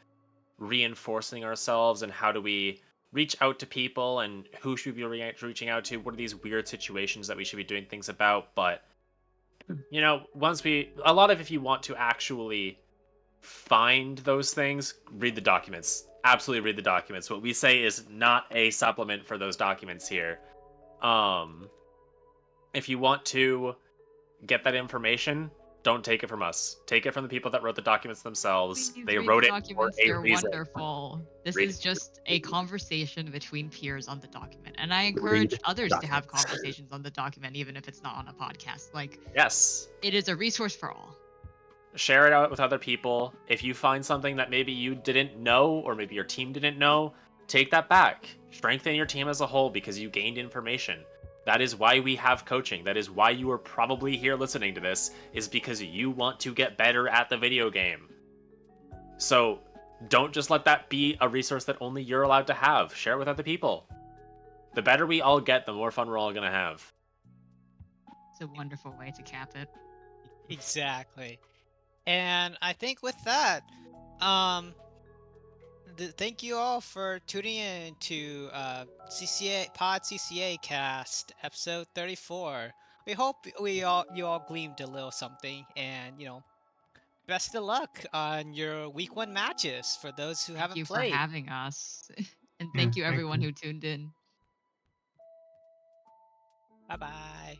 reinforcing ourselves and how do we reach out to people and who should we be reaching out to? What are these weird situations that we should be doing things about? But, if you want to actually find those things, read the documents. Absolutely read the documents. What we say is not a supplement for those documents here. If you want to get that information, don't take it from us. Take it from the people that wrote the documents themselves. Please They read wrote the it for documents. a They're reason. wonderful. This Read is just a conversation between peers on the document. And I Read encourage the others to have documents. conversations on the document, even if it's not on a podcast. Like, Yes. it is a resource for all. Share it out with other people. If you find something that maybe you didn't know or maybe your team didn't know, take that back. Strengthen your team as a whole because you gained information. That is why we have coaching. That is why you are probably here listening to this, is because you want to get better at the video game. So don't just let that be a resource that only you're allowed to have. Share it with other people. The better we all get, the more fun we're all going to have. It's a wonderful way to cap it. Exactly. And I think with that, thank you all for tuning in to PodCCAst episode 34. We hope you all gleamed a little something, and best of luck on your week 1 matches for those who Thank haven't you for played. having us. And Yeah, thank you thank everyone you. who tuned in. Bye bye.